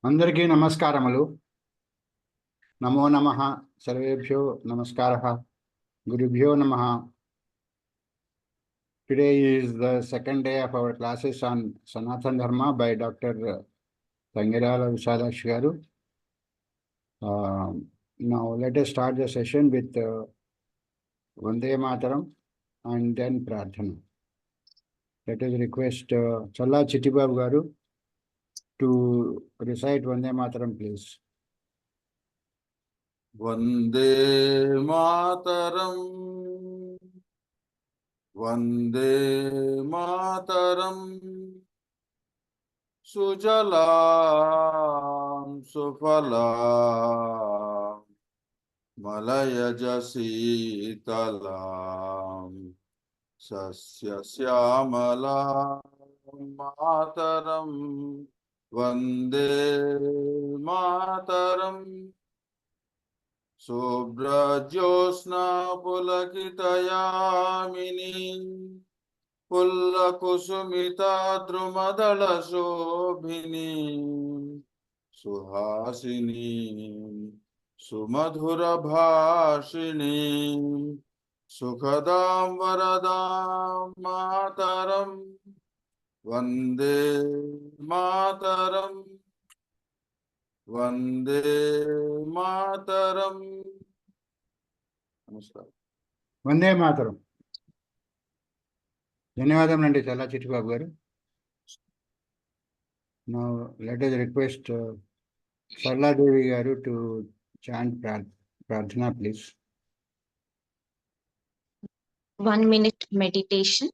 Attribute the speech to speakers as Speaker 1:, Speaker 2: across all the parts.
Speaker 1: అందరికీ నమస్కారములు. నమో నమః. సర్వేభ్యో నమస్కారः. గురుభ్యో నమః. Today is the second day of our classes on Sanaatana Dharma by Dr. Visalakshi garu. Now let us start the session with Vande Mataram and then Prarthana. Let us request Challa Chittibabu garu to recite Vande Mataram, please.
Speaker 2: Vande Mataram, Vande Mataram, Sujalam Sufalam, Malayaj Sitalam, Sasya Syamalam Mataram, Vande Mataram. Subrajosna pulakitayamini pullakusumita drumadala shobhini suhasini sumadhura bhashini sukhadam varadam mataram Vande Mataram Vande Mataram. Namaskar.
Speaker 1: Vande Mataram. ధన్యవాదములండి చల్లా చిట్టిబాబు గారు. Now let us request Sarladevi garu to chant Prarthana, please.
Speaker 3: 1 minute meditation.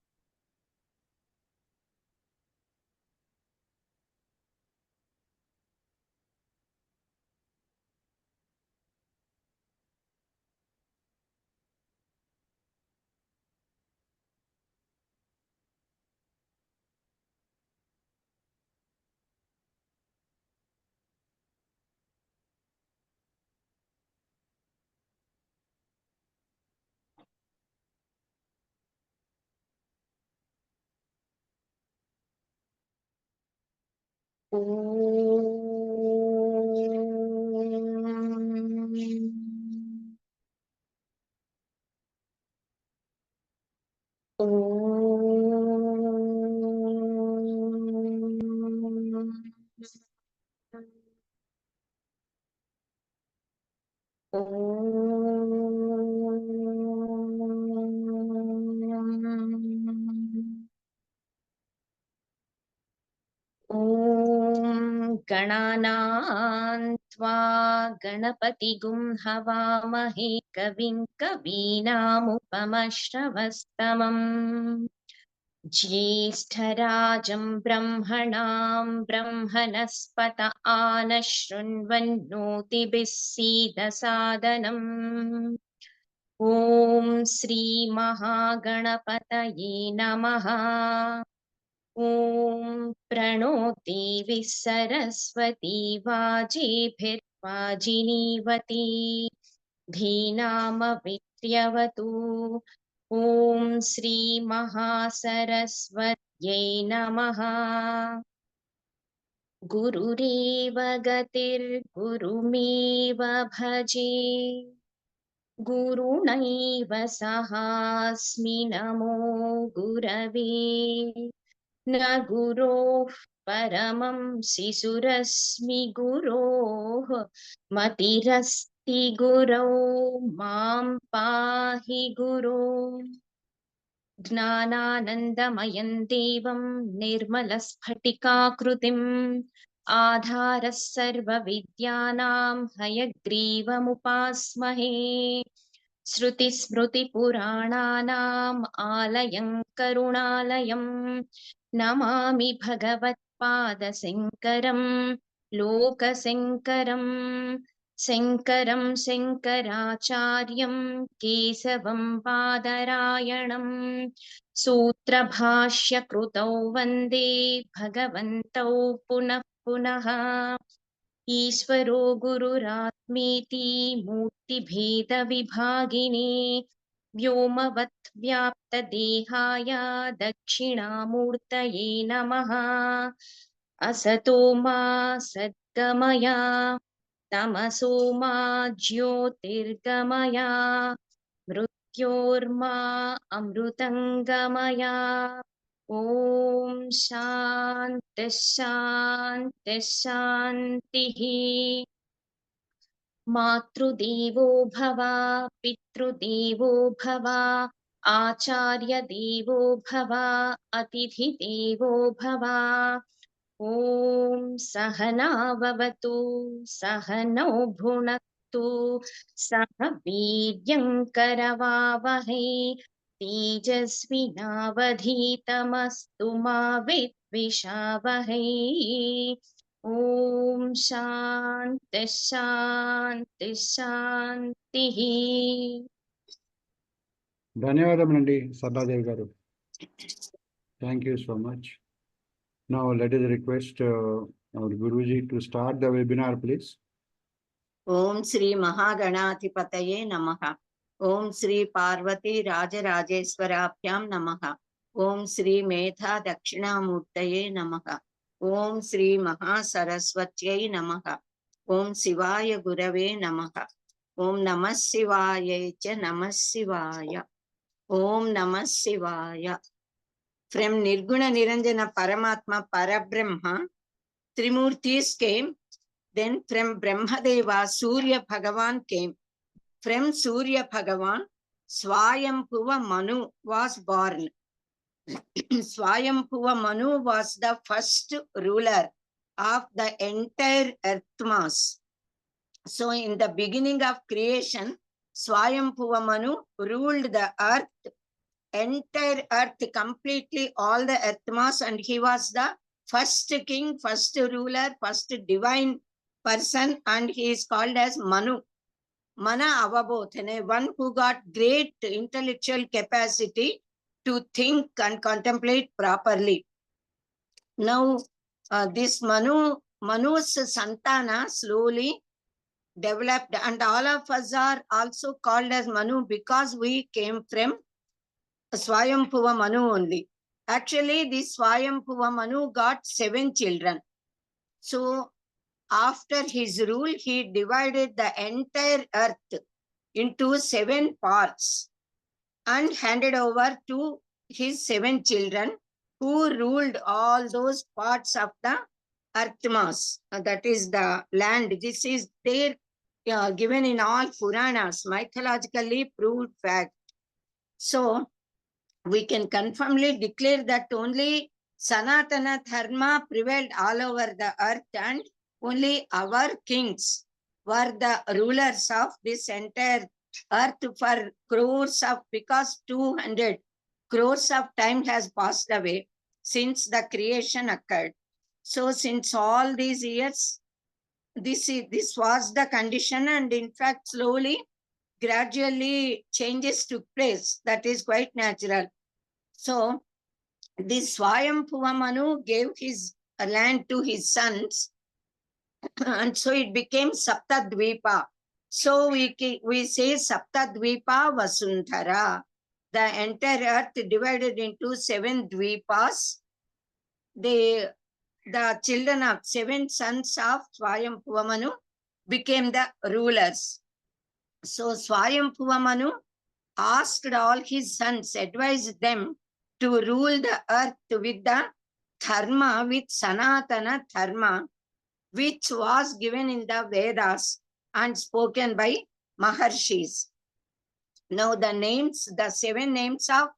Speaker 3: गणानां त्वा गणपतिगुं हवामहे कविं कवीनामुपमश्रवस्तमम् ज्येष्ठराजं ब्रह्मणां ब्रह्मणस्पत आनशृण्वन्नोतिभिः सीदसादनम् ॐ श्री महागणपतये नमः। ॐ प्रणो देवी सरस्वती वाजेभिर्वाजिनीवती धीनामवित्र्यवतु। ॐ श्री महासरस्वत्यै नमः। गुरुरेव गतिर्गुरुमेव भजे गुरुणैव सहास्मि नमो गुरवे न गुरोः परमं शिशुरस्मि गुरोः मतिरस्ति गुरौ मां पाहि गुरो। ज्ञानानन्दमयं देवं निर्मलस्फटिकाकृतिम् आधारः सर्वविद्यानां हयग्रीवमुपास्महे। श्रुतिस्मृतिपुराणानाम् आलयं करुणालयं नमामि भगवत्पादशङ्करं लोकशङ्करं। शङ्करं शङ्कराचार्यं केशवं बादरायणं सूत्रभाष्यकृतौ वन्दे भगवन्तौ पुनः पुनः। ईश्वरो गुरुरात्मेति मूर्तिभेदविभागिने व्योमवत् व्याप्तदेहाय दक्षिणामूर्तये नमः। असतो मा सद्गमय तमसो मा ज्योतिर्गमय मृत्योर्मा अमृतङ्गमय। ॐ शान्तिः शान्तिः शान्तिः। मातृदेवो भव पितृदेवो भव आचार्यदेवो भव अतिथिदेवो भव। ॐ सहना भवतु सहनौ भुनक्तु सह वीर्यङ्करवावहै तेजस्विनावधीतमस्तु मा विद्विषावहै। ॐ शान्तिः शान्तिः शान्तिः।
Speaker 1: ధన్యవాదములండి సభాదేవి గారు. Thank you so much. Now let us request our Guruji to start the webinar, please.
Speaker 4: ఓం శ్రీ మహాగణాధిపతయే నమః. ఓం శ్రీ పార్వతీ రాజరాజేశ్వరాభ్యాం నమః. ఓం శ్రీ మేధా దక్షిణామూర్తయే నమః. ఓం శ్రీ మహాసరస్వత్యై నమః. ఓం శివాయ గురవే నమః. ఓం నమః శివాయై చ నమః శివాయ. ఓం నమః శివాయ. From Nirguna Niranjana Paramatma Parabrahma, Trimurtis came. Then from Brahmadeva, Surya Bhagavan came. From Surya Bhagavan, Swayambhuva Manu was born. Swayambhuva Manu was the first ruler of the entire earth mass. So in the beginning of creation, Swayambhuva Manu ruled the earth, entire earth, completely all the earth mass, and he was the first king, first ruler, first divine person, and he is called as Manu. Mana Avabodhane, one who got great intellectual capacity to think and contemplate properly. Now, this Manu's Santana slowly developed, and all of us are also called as Manu because we came from Swayambhuva Manu only. Actually, this Swayambhuva Manu got 7 children. So, after his rule, he divided the entire earth into 7 parts and handed over to his 7 children who ruled all those parts of the earth mass. That is the land. This is there given in all Puranas, mythologically proved fact. So, we can confirmly declare that only Sanaatana Dharma prevailed all over the earth, and only our kings were the rulers of this entire earth for crores of, because 200 crores of time has passed away since the creation occurred. So since all these years, this was the condition, and in fact slowly, gradually changes took place. That is quite natural. So this Swayambhuva Manu gave his land to his sons, and so it became Saptadvipa. So we say Saptadvipa Vasundhara. The entire earth divided into 7 dvipas. The children of 7 sons of Swayambhuva Manu became the rulers. So Swayambhuva Manu asked all his sons, advised them to rule the earth with the Dharma, with Sanaatana Dharma, which was given in the Vedas and spoken by Maharshis. Now the 7 names of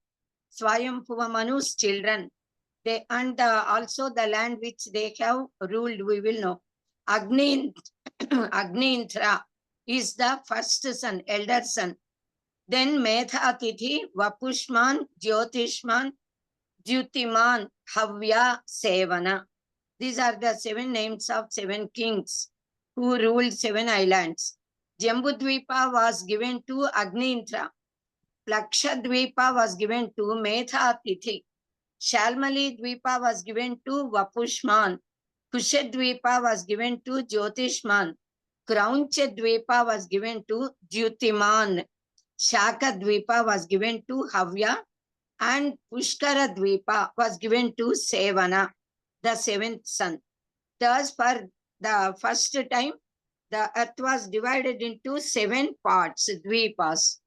Speaker 4: Swayambhuva Manu's children, and also the land which they have ruled, we will know. Agnintra is the first son, elder son. Then Medhatithi, Vapushman, Jyotishman, Jyutiman, Havya, Sevana. These are the 7 names of 7 kings who ruled 7 islands. Jambudvipa was given to Agnintra. Lakshadvipa was given to Medhatithi. Shalmali Dvipa was given to Vapushman. Kushadvipa was given to Jyotishman. Krauncha Dvipa was given to Jyutiman. Shakadvipa was given to Havya, and Pushkara Dvipa was given to Sevana, the seventh son. Thus, for the first time, the earth was divided into 7 parts, Dvipas.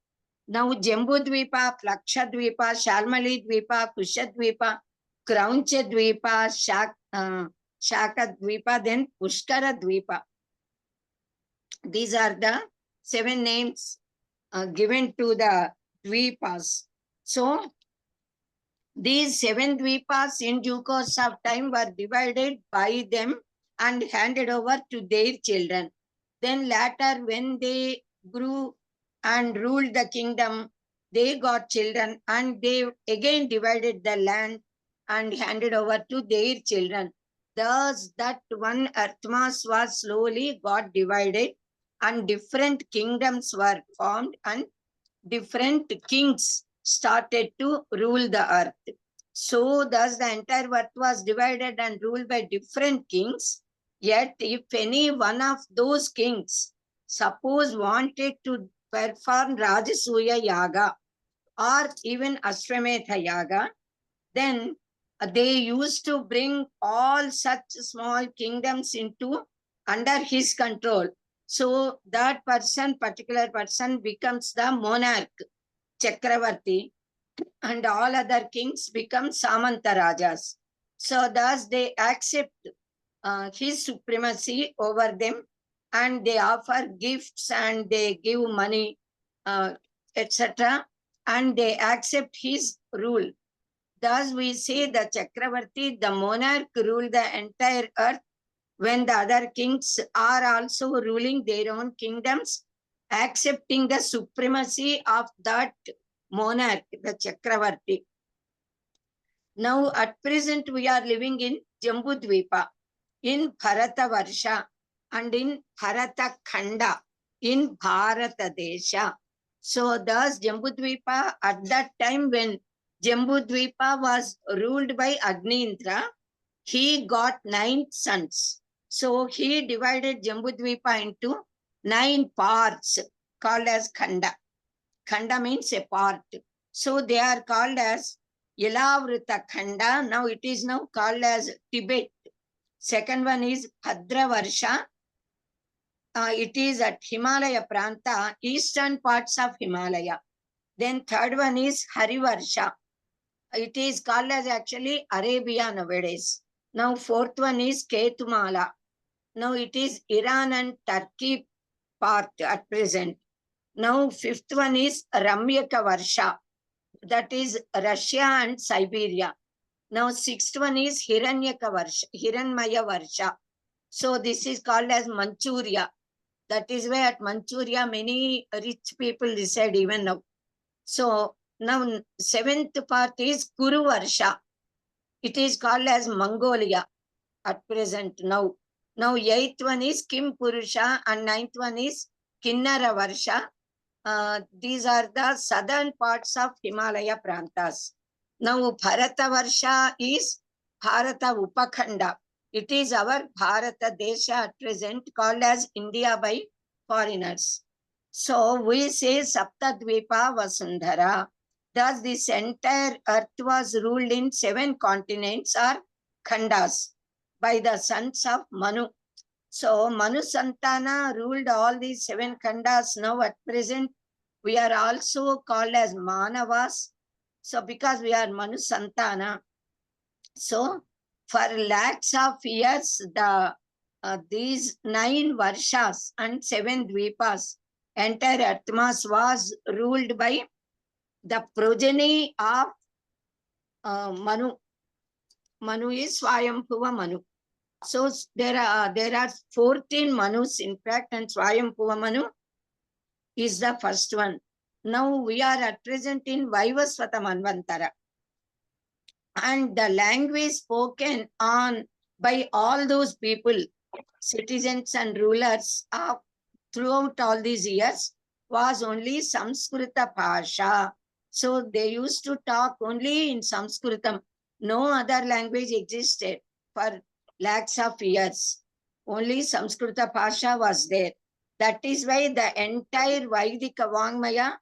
Speaker 4: Now, Jambudvipa, Plakshadvipa, Shalmali Dvipa, Kushadvipa, Krauncha Dvipa, Shakadvipa, then Pushkara Dvipa. These are the 7 names given to the Dvipas. So, these 7 Dvipas in due course of time were divided by them and handed over to their children. Then later, when they grew and ruled the kingdom, they got children and they again divided the land and handed over to their children. Thus, that one earthmass was slowly got divided and different kingdoms were formed and different kings started to rule the earth. So, thus the entire earth was divided and ruled by different kings. Yet, if any one of those kings, suppose wanted to perform Rajasuya Yaga or even Ashwamedha Yaga, then they used to bring all such small kingdoms into under his control. So that person, particular person, becomes the monarch, Chakravarti, and all other kings become Samanta Rajas. So thus they accept his supremacy over them, and they offer gifts and they give money, etc. And they accept his rule. Thus we say the Chakravarti, the monarch, ruled the entire earth when the other kings are also ruling their own kingdoms, accepting the supremacy of that monarch, the Chakravarti. Now at present we are living in Jambudvipa, in Bharata Varsha and in Bharata Khanda, in Bharata Desha. So thus Jambudvipa, at that time when Jambudvipa was ruled by Agni-Indra, he got 9 sons. So he divided Jambudvipa into 9 parts called as Khanda. Khanda means a part. So they are called as Yelavrita Khanda. Now it is now called as Tibet. Second one is Bhadravarsha. It is at Himalaya Pranta, eastern parts of Himalaya. Then third one is Harivarsha. It is called as actually Arabia nowadays. Now fourth one is Ketumala. Now it is Iran and Turkey part at present. Now fifth one is Ramyaka Varsha. That is Russia and Siberia. Now sixth one is Hiranyaka Varsha, Hiranmaya Varsha. So this is called as Manchuria. That is why at Manchuria many rich people reside even now. So now seventh part is Kuru Varsha. It is called as Mongolia at present now. Now eighth one is Kim Purusha and ninth one is Kinnara Varsha. These are the southern parts of Himalaya Prantas. Now Bharata Varsha is Bharata Upakhanda. It is our Bharata Desha at present, called as India by foreigners. So we say Saptadvipa Vasundhara. Thus this entire earth was ruled in 7 continents or khandas by the sons of Manu. So Manu Santana ruled all these 7 khandas. Now at present we are also called as Manavas. So because we are Manu Santana, so for lakhs of years, these 9 Varshas and 7 Dvipas, entire Atmas was ruled by the progeny of Manu. Manu is Swayambhuva Manu. So there are 14 Manus in fact, and Swayambhuva Manu is the first one. Now we are at present in Vaivasvata Manvantara. And the language spoken on by all those people, citizens and rulers throughout all these years, was only Samskrita Bhasha. So they used to talk only in Sanskritam. No other language existed for lakhs of years. Only Samskrita Bhasha was there. That is why the entire Vaidika Vangmaya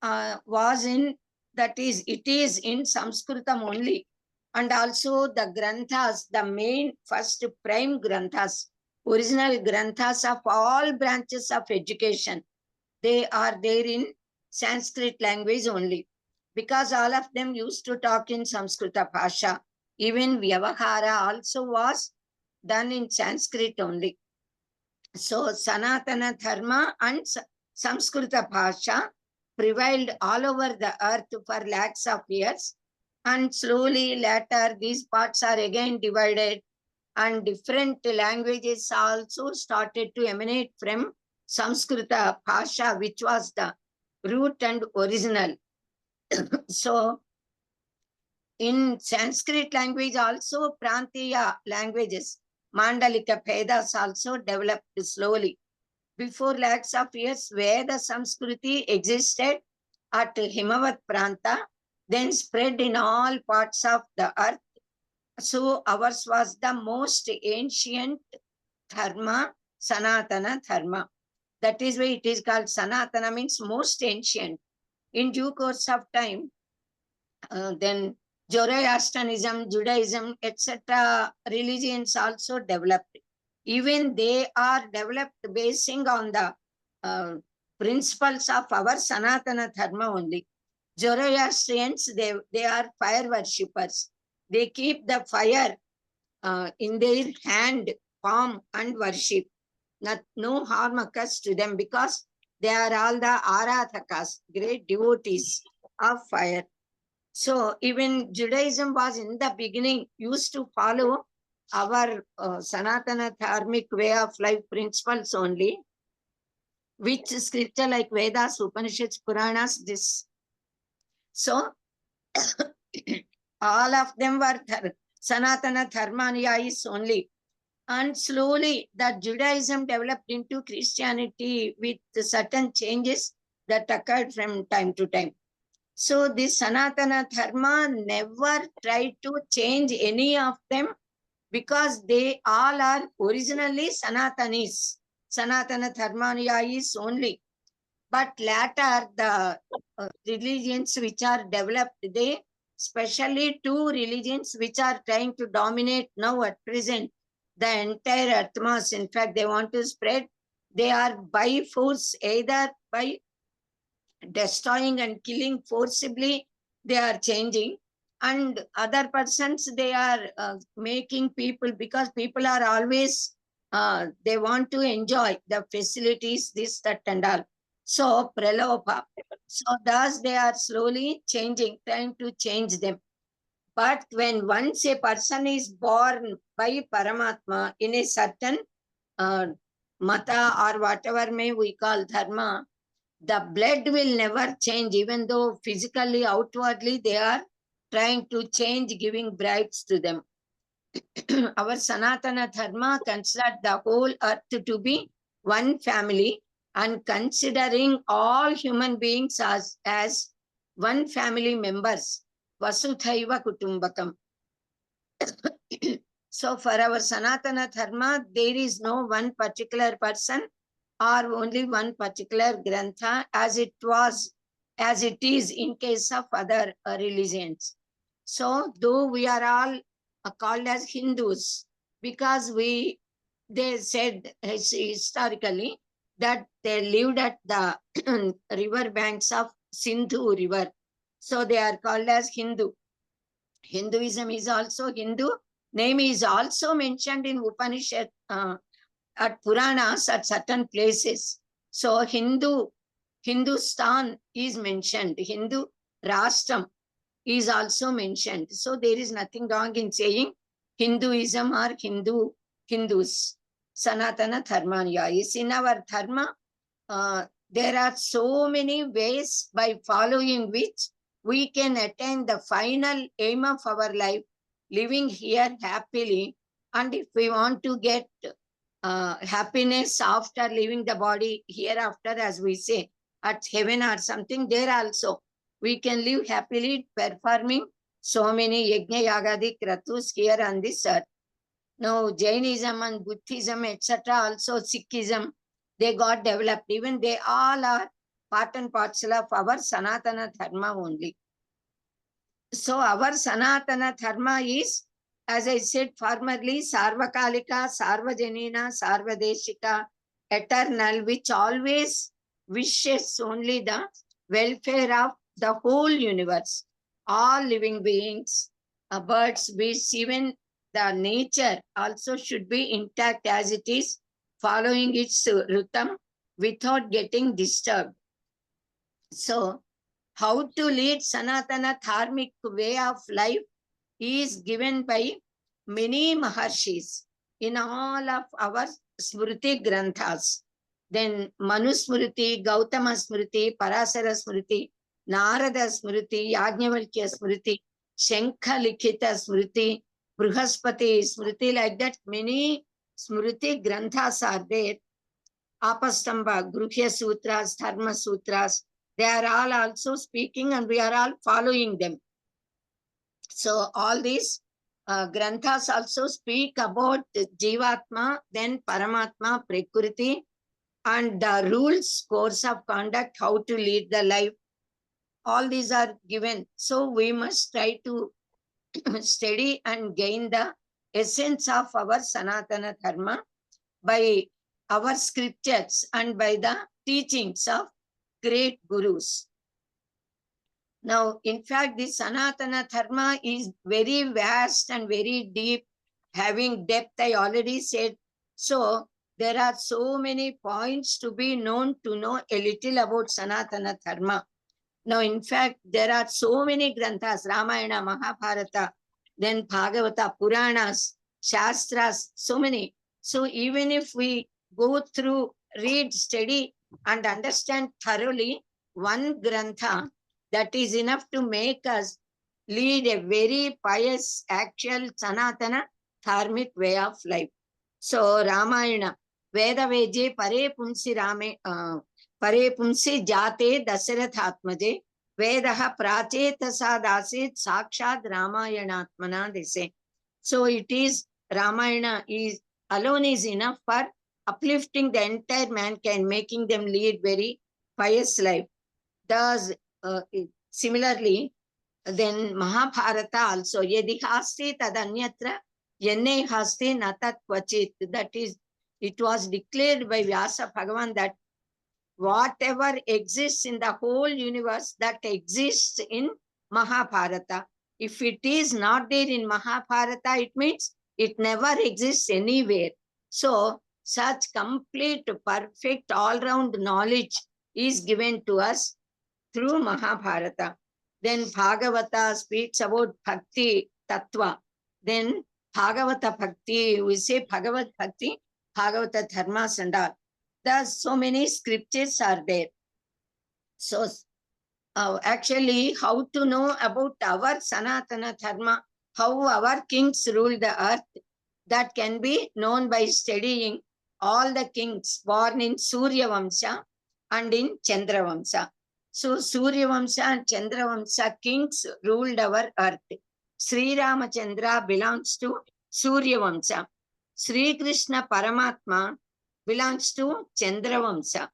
Speaker 4: was in, that is, it is in Sanskritam only. And also the granthas, the main first prime granthas, original granthas of all branches of education, they are there in Sanskrit language only. Because all of them used to talk in Samskrita Bhasha. Even Vyavahara also was done in Sanskrit only. So Sanaatana Dharma and Samskrita Bhasha prevailed all over the earth for lakhs of years. And slowly later these parts are again divided, and different languages also started to emanate from Samskrita Bhasha, which was the root and original. So in Sanskrit language also, Prantiya languages, Mandalika Vedas also developed slowly. Before lakhs of years, Veda Samskruti existed at Himavat Pranta, then spread in all parts of the earth. So ours was the most ancient Dharma, Sanaatana Dharma. That is why it is called Sanaatana, means most ancient. In due course of time, then Zoroastrianism, Judaism, etc. religions also developed. Even they are developed basing on the principles of our Sanatana Dharma only. Zoroastrians, they are fire worshippers. They keep the fire in their hand, palm, and worship. No harm occurs to them because they are all the Aradhakas, great devotees of fire. So even Judaism was in the beginning used to follow our Sanatana Dharmic way of life principles only, which scripture like Vedas, Upanishads, Puranas, this. So all of them were Sanatana Dharmaniyais only. And slowly that Judaism developed into Christianity with certain changes that occurred from time to time. So this Sanatana Dharma never tried to change any of them because they all are originally Sanatanis. Sanatana Dharmaniyais only. But later the religions which are developed, they, especially two religions which are trying to dominate now at present the entire earth mass. In fact, they want to spread. They are by force, either by destroying and killing forcibly, they are changing. And other persons, they are making people, because people are always, they want to enjoy the facilities, this, that, and all. So, pralopa. So, thus they are slowly changing, trying to change them. But when once a person is born by Paramatma in a certain mata or whatever may we call dharma, the blood will never change, even though physically, outwardly, they are trying to change, giving bribes to them. Our Sanatana Dharma considered the whole earth to be one family, and considering all human beings as one family members. Vasudhaiva Kutumbakam. So for our Sanatana Dharma, there is no one particular person or only one particular grantha as it is in case of other religions. So though we are all called as Hindus, because they said historically that they lived at the river banks of Sindhu river. So they are called as Hindu. Hinduism is also Hindu. Name is also mentioned in Upanishad, at Puranas, at certain places. So Hindustan is mentioned. Hindu Rashtam is also mentioned. So there is nothing wrong in saying Hinduism or Hindus. Sanatana Dharmanya is in our Dharma. There are so many ways by following which we can attain the final aim of our life, living here happily. And if we want to get happiness after leaving the body, hereafter, as we say, at heaven or something, there also we can live happily performing so many yajna yagadi kratus here on this earth. Now Jainism and Buddhism, etc., also Sikhism, they got developed. Even they all are part and parcel of our Sanatana Dharma only. So our Sanatana Dharma is, as I said formerly, Sarvakalika, Sarvajanina, Sarvadeshika, eternal, which always wishes only the welfare of the whole universe, all living beings, birds, beasts, even the nature also should be intact as it is, following its rhythm without getting disturbed. So, how to lead Sanatana Dharmic way of life is given by many Maharshis in all of our Smriti Granthas. Then Manusmriti, Gautama Smriti, Parasara Smriti, Narada Smriti, Yajnavalkya Smriti, Shankha Likhita Smriti, Bruhaspati Smriti, like that many Smriti Granthas are there. Apastamba, Gruhya Sutras, Dharma Sutras, they are all also speaking and we are all following them. So all these Granthas also speak about Jivatma, then Paramatma, Prakriti, and the rules, course of conduct, how to lead the life. All these are given. So we must try to study and gain the essence of our Sanatana Dharma by our scriptures and by the teachings of great gurus. Now, in fact, this Sanatana Dharma is very vast and very deep, having depth, I already said. So, there are so many points to be known to know a little about Sanatana Dharma. Now, in fact, there are so many granthas, Ramayana, Mahabharata, then Bhagavata, Puranas, Shastras, so many. So, even if we go through, read, study, and understand thoroughly one grantha, that is enough to make us lead a very pious, actual Sanatana Dharmic way of life. So, Ramayana, Veda Veje Pare Pumsi Rame, Pare Pumsi Jate Dasarathatmaje, Vedaha Prachetasa Dasit Sakshad Ramayanatmana, they say. So, it is Ramayana is alone is enough for uplifting the entire mankind, making them lead very pious life. Thus, similarly, then Mahabharata also, Yedi Hasti Tadanyatra, Yenne Hasti Natat Kvachit. That is, it was declared by Vyasa Bhagavan that whatever exists in the whole universe, that exists in Mahabharata. If it is not there in Mahabharata, it means it never exists anywhere. So, such complete, perfect, all-round knowledge is given to us through Mahabharata. Then Bhagavata speaks about Bhakti Tattva. Then Bhagavata Bhakti, we say Bhagavat Bhakti, Bhagavata Dharmas and all. Thus, so many scriptures are there. So, actually, how to know about our Sanatana Dharma, how our kings rule the earth, that can be known by studying all the kings born in Surya Vamsa and in Chandra Vamsa. So, Surya Vamsa and Chandra Vamsa kings ruled our earth. Sri Ramachandra belongs to Surya Vamsa. Sri Krishna Paramatma belongs to Chandra Vamsa.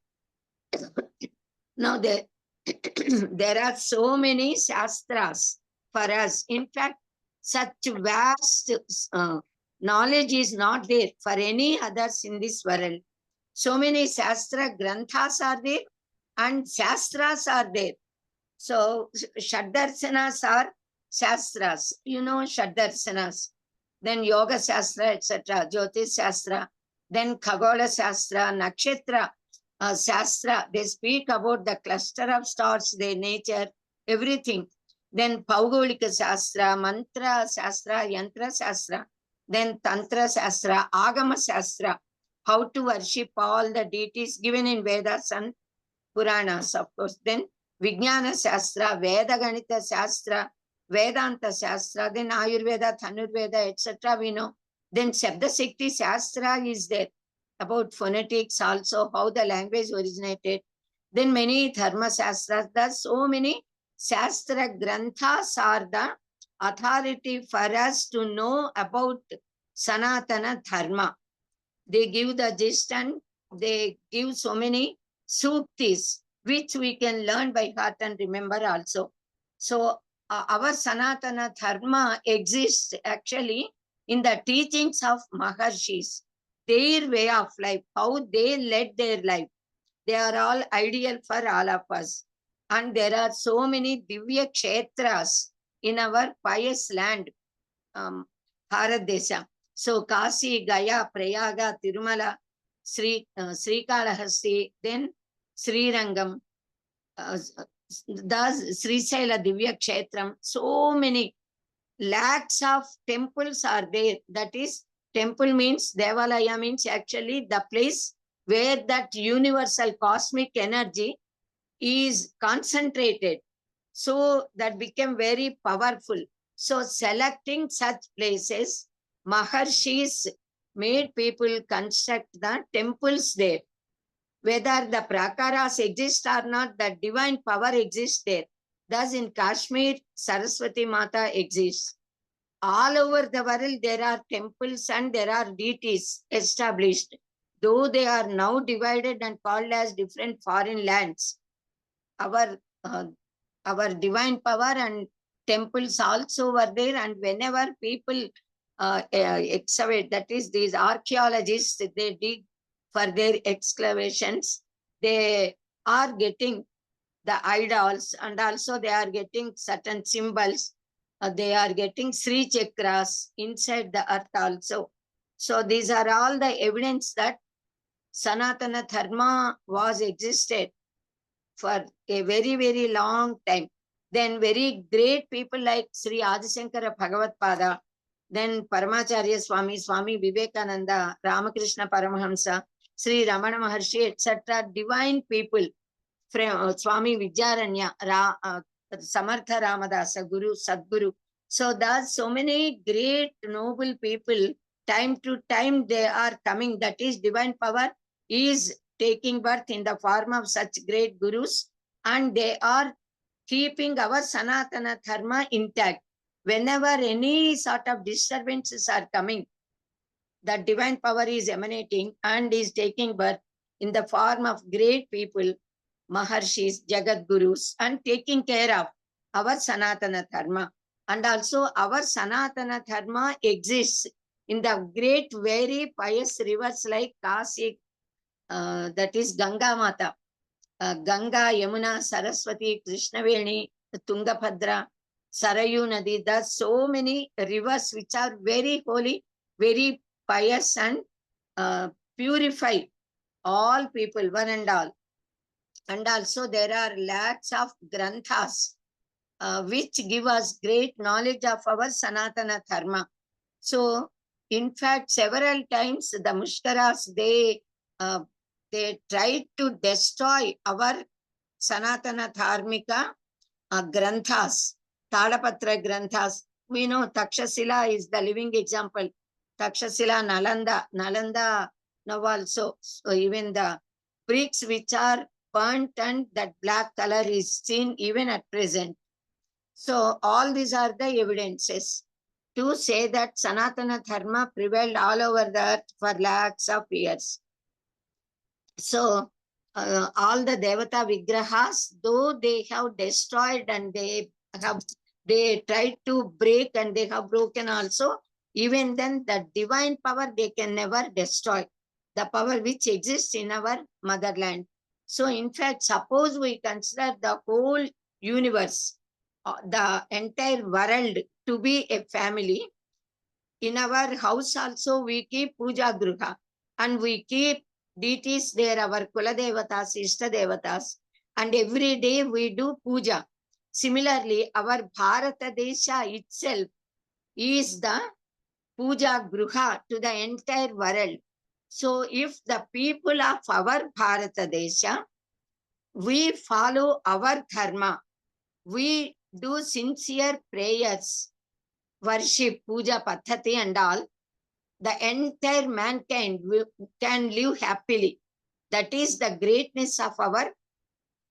Speaker 4: Now, there are so many Shastras for us. In fact, such vast knowledge is not there for any others in this world. So many Shastra Granthas are there and Shastras are there. So, Shaddarsanas are Shastras. You know Shaddarsanas. Then Yoga Shastra, etc. Jyotish Shastra. Then Khagola Shastra, Nakshatra Shastra. They speak about the cluster of stars, their nature, everything. Then Paugolika Shastra, Mantra Shastra, Yantra Shastra. Then Tantra Shastra, Agama Shastra. How to worship all the deities given in Vedas and Puranas, of course. Then Vijnana Shastra, Veda Ganita Shastra, Vedanta Shastra, then Ayurveda, Dhanurveda, etc. we know. Then Shabda Shakti Shastra is there, about phonetics also, how the language originated. Then many Dharma Shastras, thus so many Shastra Granthas are the authority for us to know about Sanatana Dharma. They give the gist and they give so many suktis which we can learn by heart and remember also. So our Sanatana Dharma exists actually in the teachings of Maharshis, their way of life, how they led their life. They are all ideal for all of us. And there are so many Divya Kshetras in our pious land, Bharat Desha. So Kasi, Gaya, Prayaga, Tirumala, Srikalahasti, then Srirangam, thus Sri Saila Divya Kshetram. So many lakhs of temples are there. That is, temple means, Devalaya means actually the place where that universal cosmic energy is concentrated. So that became very powerful. So selecting such places, Maharshis made people construct the temples there. Whether the prakaras exist or not, the divine power exists there. Thus in Kashmir, Saraswati Mata exists. All over the world, there are temples and there are deities established. Though they are now divided and called as different foreign lands, our divine power and temples also were there. And whenever people excavate, that is, these archaeologists, they dig for their excavations, they are getting the idols, and also they are getting certain symbols. They are getting Sri Chakras inside the earth also. So these are all the evidence that Sanatana Dharma was existed for a very, very long time. Then very great people like Sri Adisankara Bhagavatpada, then Paramacharya Swami, Swami Vivekananda, Ramakrishna Paramahamsa, Sri Ramana Maharshi, etc. Divine people from Swami Vidyaranya, Samartha Ramadasa, Guru, Sadguru. So thus so many great noble people, time to time they are coming. That is, divine power is taking birth in the form of such great gurus, and they are keeping our Sanatana Dharma intact. Whenever any sort of disturbances are coming, the divine power is emanating and is taking birth in the form of great people, Maharshis, Jagat Gurus, and taking care of our Sanatana Dharma. And also our Sanatana Dharma exists in the great, very pious rivers like Kasi, that is Ganga Mata, Ganga, Yamuna, Saraswati, Krishnaveni, Tungabhadra, Sarayu Nadi. There are so many rivers which are very holy, very pious, and purify all people, one and all. And also there are lakhs of granthas which give us great knowledge of our Sanatana Dharma. So in fact, several times the Mushkaras, they tried to destroy our Sanatana Dharmika granthas, Tadapatra granthas. We know Takshashila is the living example. Takshashila, Nalanda now also. So even the bricks which are burnt and that black color is seen even at present. So all these are the evidences to say that Sanatana Dharma prevailed all over the earth for lakhs of years. So all the Devata Vigrahas, though they have destroyed and they tried to break and they have broken also, even then the divine power they can never destroy, the power which exists in our motherland. So in fact, suppose we consider the whole universe, the entire world to be a family, in our house also we keep puja gruha and we keep deities there, our Kula Devatas, Ishta Devatas, and every day we do puja. Similarly, our Bharata Desha itself is the puja gruha to the entire world. So if the people of our Bharata Desha, we follow our dharma, we do sincere prayers, worship, puja, pathati and all, the entire mankind can live happily. That is the greatness of our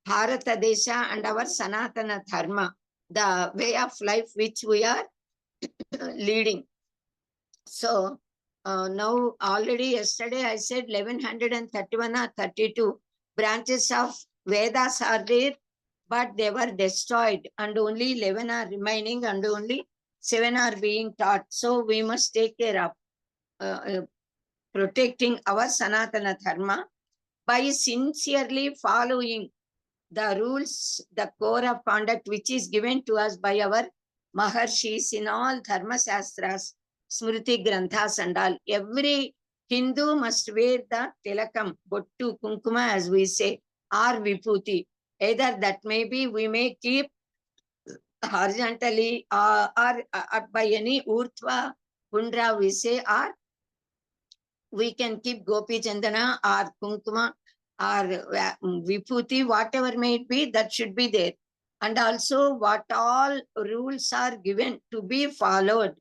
Speaker 4: Bharata Desha and our Sanatana Dharma, the way of life which we are leading. So now already yesterday I said 1131 or 32 branches of Vedas are there, but they were destroyed, and only 11 are remaining, and only 7 are being taught. So we must take care of protecting our Sanatana Dharma by sincerely following the rules, the core of conduct which is given to us by our Maharshis in all Dharma Shastras, Smriti Granthas and all. Every Hindu must wear the tilakam, bottu, kunkuma as we say, or vibhuti. Either that may be, we may keep horizontally or by any urtva pundra we say, or we can keep gopi chandana or kunkuma or vibhuti, whatever may it be, that should be there. And also what all rules are given to be followed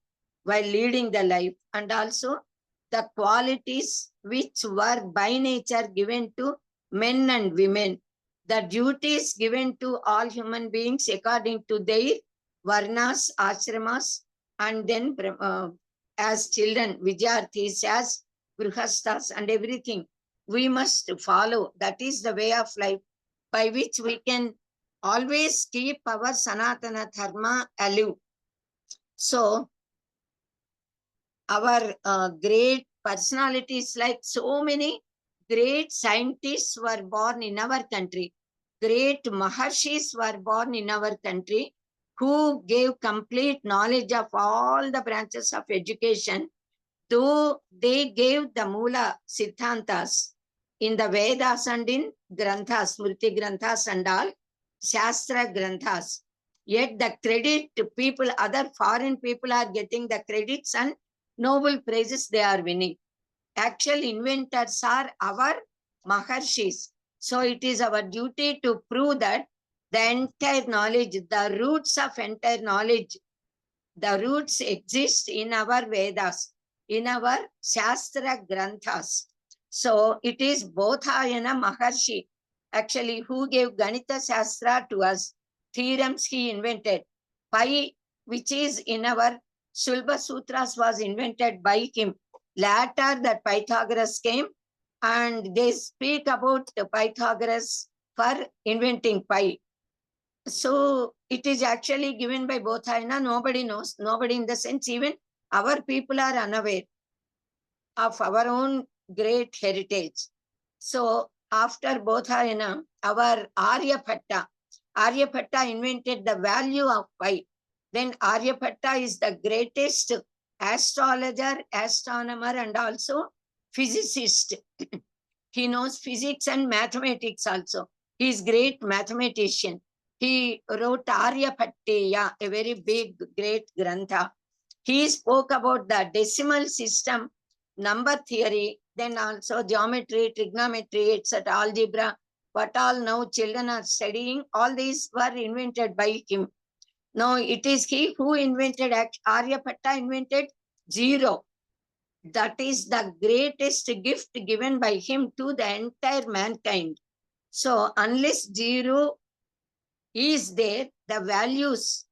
Speaker 4: while leading the life, and also the qualities which were by nature given to men and women, the duties given to all human beings according to their varnas, ashramas, and then as children, vidyarthis, as grihasthas and everything, we must follow. That is the way of life by which we can always keep our Sanatana Dharma alive. So, our great personalities, like so many great scientists were born in our country, great Maharshis were born in our country, who gave complete knowledge of all the branches of education, though they gave the Mula Siddhantas in the Vedas and in Granthas, Smriti Granthas and all, Shastra Granthas. Yet the credit to people, other foreign people are getting the credits and Nobel prizes they are winning. Actual inventors are our Maharshis. So it is our duty to prove that the entire knowledge, the roots of entire knowledge, the roots exist in our Vedas, in our Shastra Granthas. So it is Bodhayana Maharshi, actually, who gave Ganita Shastra to us. Theorems he invented. Pi, which is in our Sulba Sutras, was invented by him. Later that Pythagoras came and they speak about the Pythagoras for inventing pi. So it is actually given by Bodhayana. Nobody knows. Nobody, in the sense, even our people are unaware of our own great heritage. So after Bodhayana, our Aryabhatta invented the value of pi. Then Aryabhatta is the greatest astrologer, astronomer, and also physicist. He knows physics and mathematics also. He is great mathematician. He wrote Aryabhatteya, a very big, great grantha. He spoke about the decimal system, number theory, then also geometry, trigonometry, etc., algebra, what all now children are studying, all these were invented by him. Now it is he who invented, Aryabhatta invented zero. That is the greatest gift given by him to the entire mankind. So unless zero is there, the values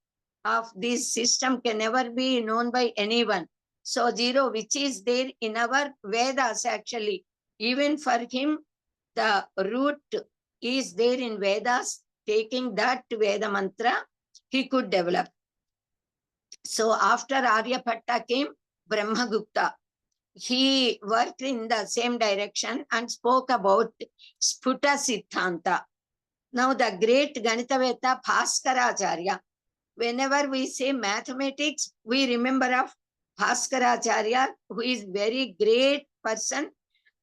Speaker 4: of this system can never be known by anyone. So zero, which is there in our Vedas actually, even for him, the root is there in Vedas. Taking that Veda mantra, he could develop. So after Aryabhatta came Brahmagupta. He worked in the same direction and spoke about Sputa Siddhanta. Now the great Ganitaveta Bhaskaracharya. Whenever we say mathematics, we remember of Bhaskaracharya, who is very great person,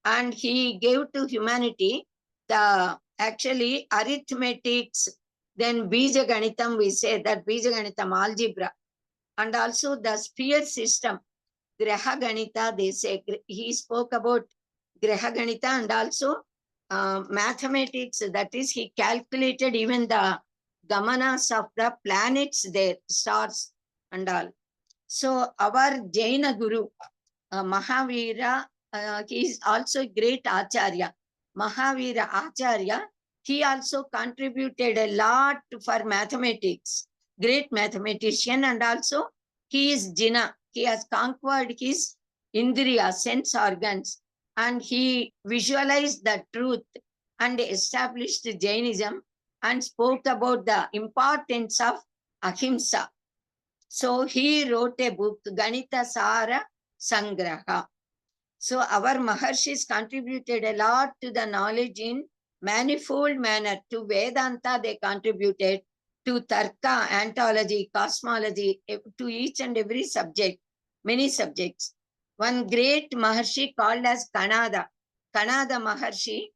Speaker 4: and he gave to humanity the actually arithmetics, then Bija Ganitam, we say that Bija Ganitam algebra, and also the sphere system, Graha Ganita, they say. He spoke about Graha Ganita and also mathematics, that is, he calculated even the gamanas of the planets there, stars and all. So our Jaina Guru, Mahavira, he is also a great Acharya. Mahavira Acharya, he also contributed a lot for mathematics, great mathematician, and also he is Jina. He has conquered his Indriya, sense organs, and he visualized the truth and established Jainism and spoke about the importance of ahimsa. So he wrote a book, Ganita Sara Sangraha. So our Maharshis contributed a lot to the knowledge in manifold manner. To Vedanta they contributed, to Tarka, Antology, Cosmology, to each and every subject, many subjects. One great Maharshi called as Kanada Maharshi,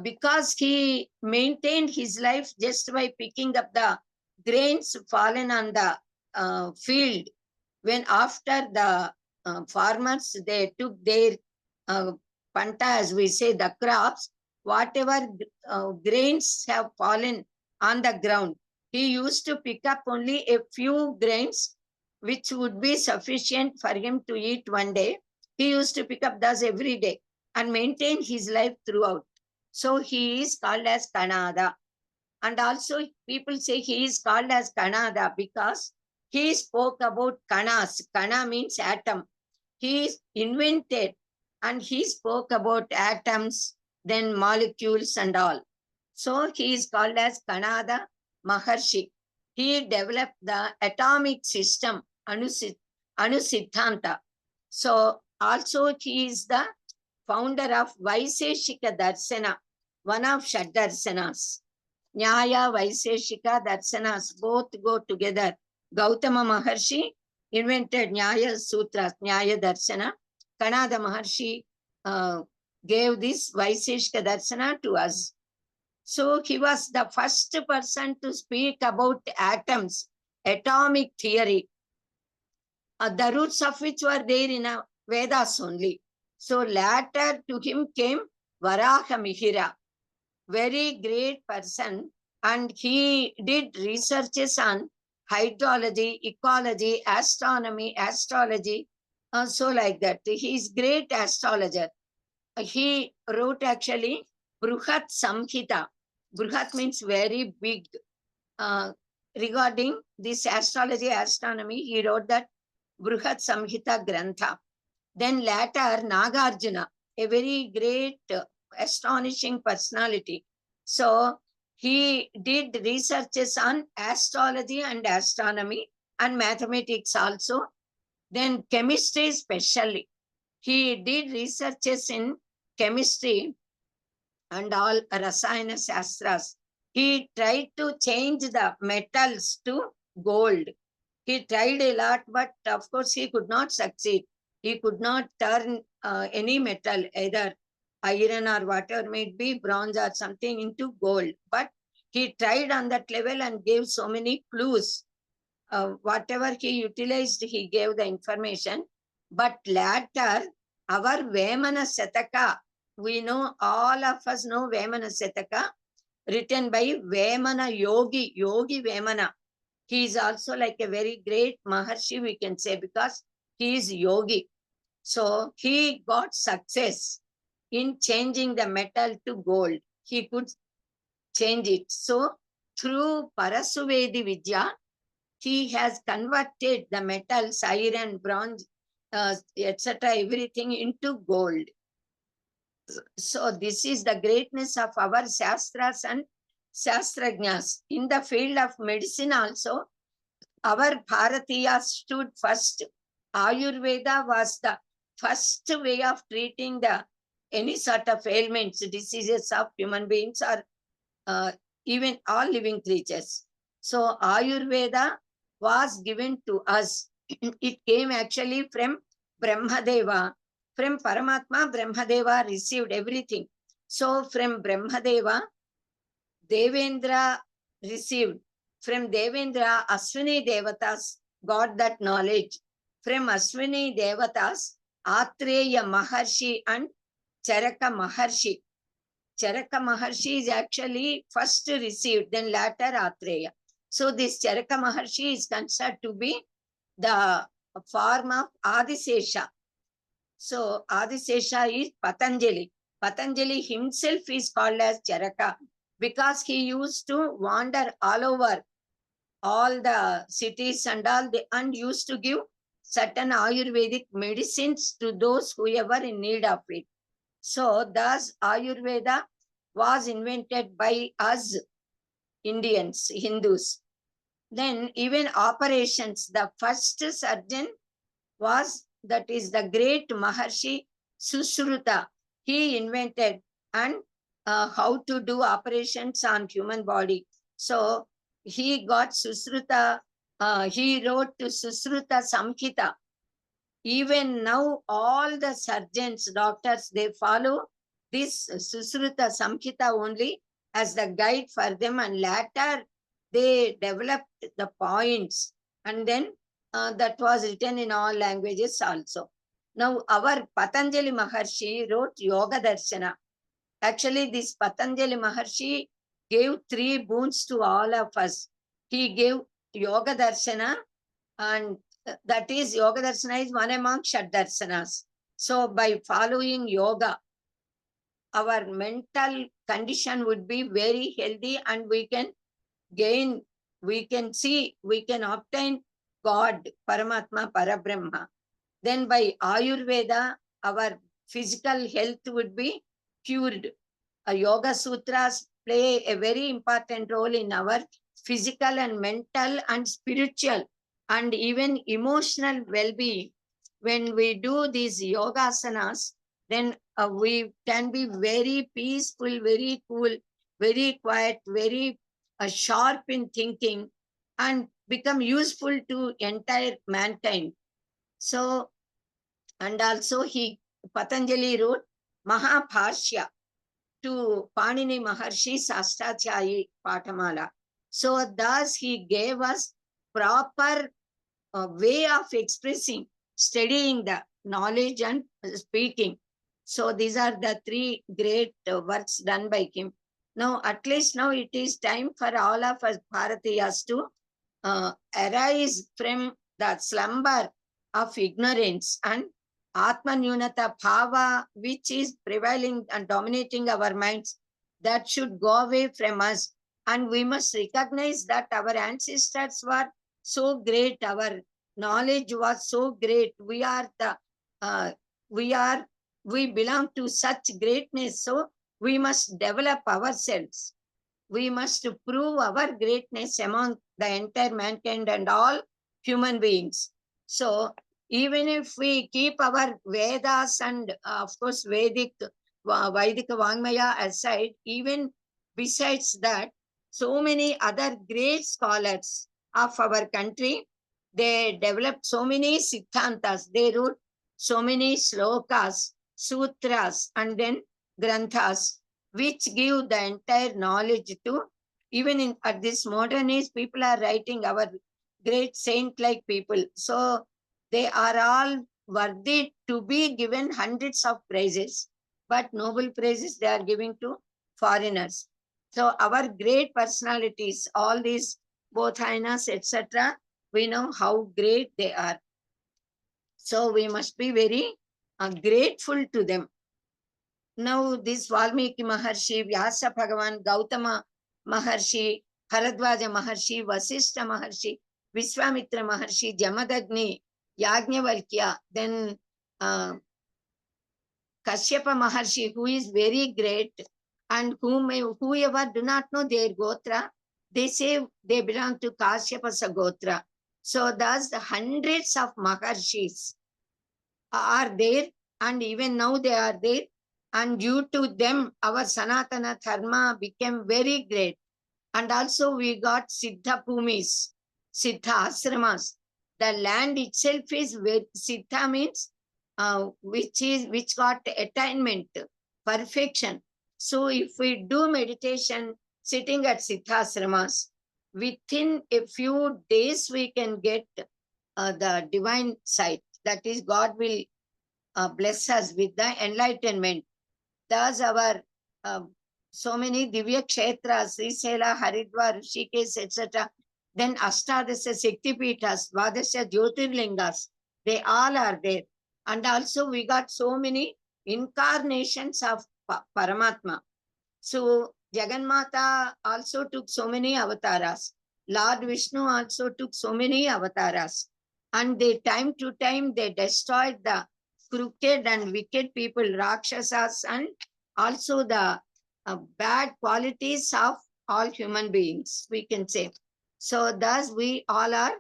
Speaker 4: because he maintained his life just by picking up the grains fallen on the field. When after the farmers, they took their panta, as we say, the crops, whatever grains have fallen on the ground, he used to pick up only a few grains, which would be sufficient for him to eat one day. He used to pick up thus every day and maintain his life throughout. So he is called as Kanada. And also people say he is called as Kanada because he spoke about kanas. Kana means atom. He invented and he spoke about atoms, then molecules and all. So he is called as Kanada Maharshi. He developed the atomic system, Anusiddhanta. So also he is the founder of Vaiseshika Darsana, one of Shad Darsanas. Nyaya, Vaiseshika, Darsanas, both go together. Gautama Maharshi invented Nyaya Sutras, Nyaya Darsana. Kanada Maharshi gave this Vaiseshika Darsana to us. So he was the first person to speak about atoms, atomic theory, the roots of which were there in Vedas only. So later to him came Varaha Mihira, very great person, and he did researches on hydrology, ecology, astronomy, astrology, so like that. He is great astrologer. He wrote actually Bruhat Samhita. Bruhat means very big. Regarding this astrology, astronomy, he wrote that Bruhat Samhita Grantha. Then later Nagarjuna, a very great, astonishing personality. So he did researches on astrology and astronomy and mathematics also. Then chemistry especially. He did researches in chemistry and all Rasayana Shastras. He tried to change the metals to gold. He tried a lot, but of course he could not succeed. He could not turn any metal, either iron or whatever may be, bronze or something, into gold. But he tried on that level and gave so many clues. Whatever he utilized, he gave the information. But later, our Vemana Sataka, we know, all of us know Vemana Sataka, written by Vemana Yogi, Yogi Vemana. He is also like a very great Maharshi, we can say, because he is Yogi. So he got success in changing the metal to gold. He could change it. So through Parasuvedi Vidya, he has converted the metals, iron, bronze, etc., everything into gold. So this is the greatness of our Shastras and Shastrajnas. In the field of medicine also, our Bharatiya stood first. Ayurveda was the first way of treating any sort of ailments, diseases of human beings or even all living creatures. So Ayurveda was given to us. It came actually from Brahmadeva. From Paramatma, Brahmadeva received everything. So from Brahmadeva, Devendra received. From Devendra, Aswini Devatas got that knowledge. From Aswini Devatas, Atreya Maharshi and Charaka Maharshi. Charaka Maharshi is actually first received, then later Atreya. So this Charaka Maharshi is considered to be the form of Adisesha. So Adisesha is Patanjali. Patanjali himself is called as Charaka because he used to wander all over all the cities and all, and used to give certain Ayurvedic medicines to those who ever in need of it. So thus Ayurveda was invented by us Indians, Hindus. Then even operations, the first surgeon was, that is the great Maharshi Susruta. He invented and how to do operations on human body. So he got Susruta, he wrote to Susruta Samhita. Even now, all the surgeons, doctors, they follow this Susruta Samhita only as the guide for them, and later they developed the points, and then that was written in all languages also. Now, our Patanjali Maharshi wrote Yoga Darshana. Actually, this Patanjali Maharshi gave 3 boons to all of us. He gave Yoga Darshana, and that is, Yoga Darshana is one among Shad Darsanas. So by following yoga, our mental condition would be very healthy, and we can gain, we can see, we can obtain God, Paramatma, Parabrahma. Then by Ayurveda, our physical health would be cured. Yoga Sutras play a very important role in our physical and mental and spiritual and even emotional well-being. When we do these yogasanas, then we can be very peaceful, very cool, very quiet, very sharp in thinking, and become useful to entire mankind. So, and also Patanjali wrote Mahapashya to Panini Maharshi Sastachai Patamala. So thus he gave us proper way of expressing, studying the knowledge and speaking. So these are the 3 great works done by him. Now, at least now it is time for all of us Bharatiyas to arise from the slumber of ignorance and Atmanyunata Bhava, which is prevailing and dominating our minds, that should go away from us. And we must recognize that our ancestors were so great, our knowledge was so great. We are we belong to such greatness. So we must develop ourselves. We must prove our greatness among the entire mankind and all human beings. So even if we keep our Vedas and of course Vedic Vangmaya aside, even besides that, so many other great scholars of our country, they developed so many Siddhantas, they wrote so many slokas, sutras, and then granthas, which give the entire knowledge to, even at this modern age, people are writing our great saint-like people. So they are all worthy to be given hundreds of prizes, but noble prizes they are giving to foreigners. So our great personalities, all these Bodhayanas, etc., we know how great they are. So we must be very grateful to them. Now this Valmiki Maharshi, Vyasa Bhagavan, Gautama Maharshi, Bharadwaja Maharshi, Vasishta Maharshi, Vishwamitra Maharshi, Jamadagni, Yajnavalkya, then Kashyapa Maharshi, who is very great, and whoever do not know their Gotra, they say they belong to Kashyapa Gotra. So thus the hundreds of Maharshis are there, and even now they are there. And due to them, our Sanaatana Dharma became very great. And also we got Siddha Bhumis, Siddha Ashramas. The land itself is very, Siddha means which got attainment, perfection. So if we do meditation sitting at Siddha Ashramas, within a few days we can get the divine sight. That is, God will bless us with the enlightenment. Thus our so many Divya Kshetras, Srisela, Haridwar, Rishikesh, etc. Then Ashtadasya Shaktipitas, Vadasya Jyotirlingas, they all are there. And also we got so many incarnations of Paramatma. So Jagannatha also took so many avatars. Lord Vishnu also took so many avatars. And they time to time they destroyed the crooked and wicked people, Rakshasas, and also the bad qualities of all human beings, we can say. So thus we all are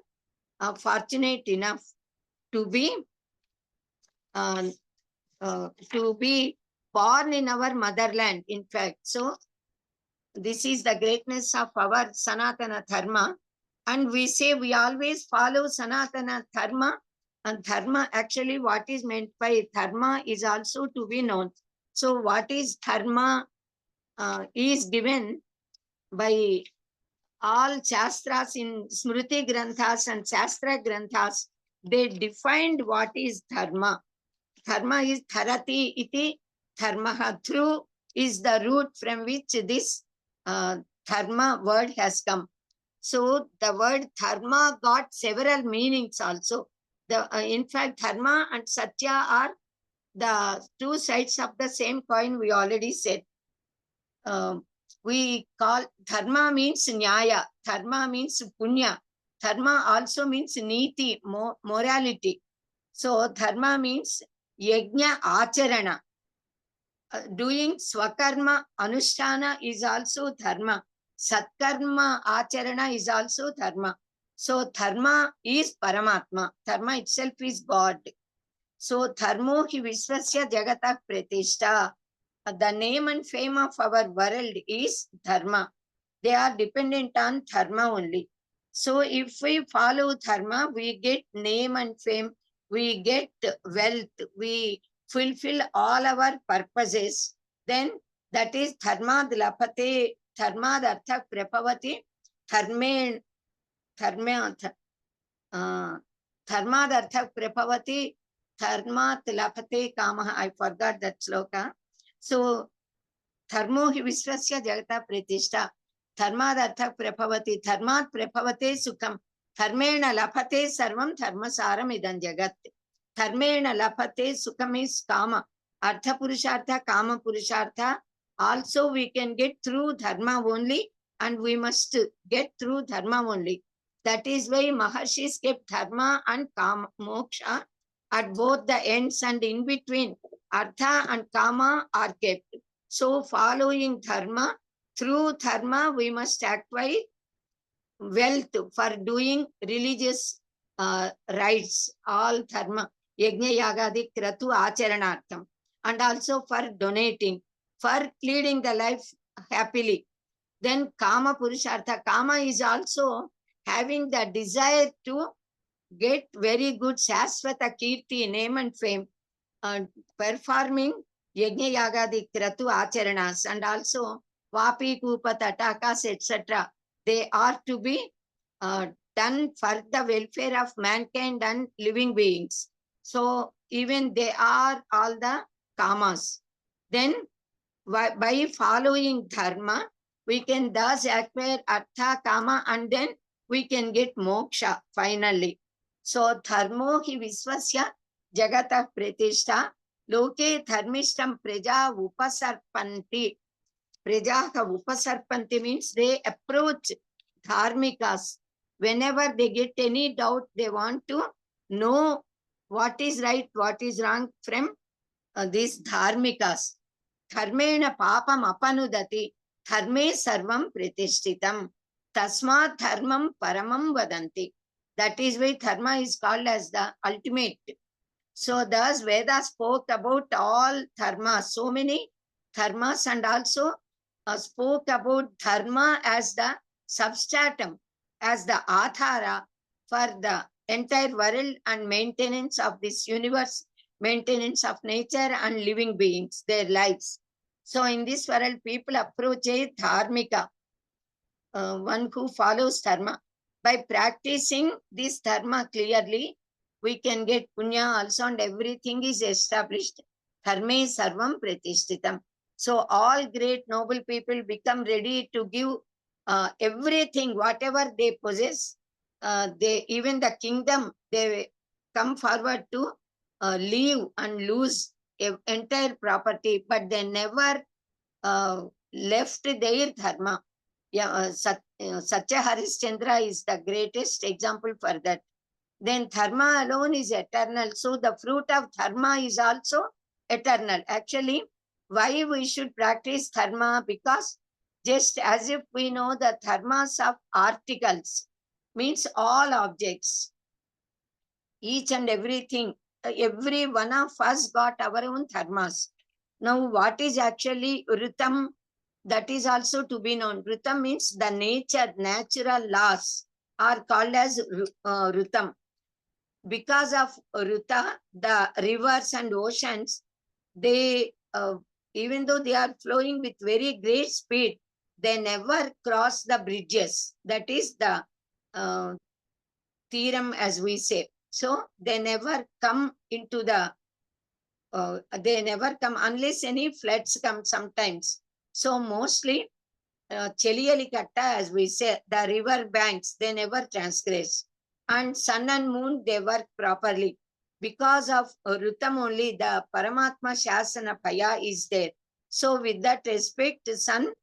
Speaker 4: fortunate enough to be uh, born in our motherland, in fact. So this is the greatness of our Sanaatana Dharma. And we say we always follow Sanaatana Dharma. And Dharma, actually what is meant by Dharma is also to be known. So what is Dharma is given by all Shastras in Smriti Granthas and Shastra Granthas. They defined what is Dharma. Dharma is Dharati iti Dharmaha. Through is the root from which this Dharma word has come. So the word Dharma got several meanings also. In fact, Dharma and Satya are the two sides of the same coin, we already said. We call Dharma means Nyaya, Dharma means Punya, Dharma also means Niti, morality. So Dharma means Yajna Acharana. Doing Swakarma Anushtana is also Dharma. Satkarma Acharana is also Dharma. So Dharma is Paramatma. Dharma itself is God. So Dharmo hi Viswasya Jagata Pratishta. The name and fame of our world is Dharma. They are dependent on Dharma only. So if we follow Dharma, we get name and fame, we get wealth, we fulfill all our purposes. Then that is Dharma Lapate, Dharma Artha Prapavati, Dharma Artha Prapavati, Dharma Lapate Kamaha. I forgot that sloka. So Dharmo hi Viswasya Jagata Pratishta. Dharma Artha Prapavati, Dharmat Prapavate Sukham. Dharmena Lapate Sarvam Dharmasaram Idan Jagat. Dharmena Lapate Sukham is Kama. Artha Purushartha, Kama Purushartha. Also we can get through Dharma only, and we must get through Dharma only. That is why Maharshis kept Dharma and Kama Moksha at both the ends, and in between Artha and Kama are kept. So following Dharma, through Dharma we must acquire wealth for doing religious rites, all Dharma, Yajna Yagadi Kratu Acharanartham, and also for donating, for leading the life happily. Then Kama Purushartha, Kama is also having the desire to get very good Shasvata Kirti, name and fame, performing Yajna Yagadi Kratu Acharanas, and also Vapi, Kupa, Tatakas, etc. They are to be done for the welfare of mankind and living beings. So even they are all the kamas. Then by following Dharma, we can thus acquire Artha, Kama, and then we can get Moksha finally. So Dharmo hi Viswasya Jagata Pratishta. Loke Dharmishtam Preja Upasarpanti. Prejaha Upasarpanti means they approach Dharmikas. Whenever they get any doubt, they want to know what is right, what is wrong from these Dharmikas. Dharmena Papam Apanudati. Dharme Sarvam Pratishtitam. Tasmat Dharmam Paramam Vadanti. That is why Dharma is called as the ultimate. So thus Veda spoke about all dharmas, so many dharmas, and also spoke about Dharma as the substratum, as the Athara for the entire world and maintenance of this universe, maintenance of nature and living beings, their lives. So in this world, people approach a Dharmika, one who follows Dharma. By practicing this Dharma clearly, we can get punya also, and everything is established. Dharme sarvam pratishtitam. So all great noble people become ready to give everything, whatever they possess. Even the kingdom, they come forward to leave and lose entire property, but they never left their dharma. Yeah, Satya Harishchandra is the greatest example for that. Then dharma alone is eternal. So the fruit of dharma is also eternal. Actually, Why we should practice dharma? Because just as if we know the dharmas of articles, means all objects, each and everything, every one of us got our own dharmas. Now, what is actually Ritam? That is also to be known. Ritam means the nature, natural laws are called as Ritam. Because of Ruta, the rivers and oceans, they, even though they are flowing with very great speed, they never cross the bridges. That is the theorem, as we say. So they never come into the, they never come unless any floods come sometimes. So mostly, Cheliyalikatta, as we say, the river banks, they never transgress. And sun and moon, they work properly. Because of Rutam only, the Paramatma Shasana Paya is there. So with that respect, the sun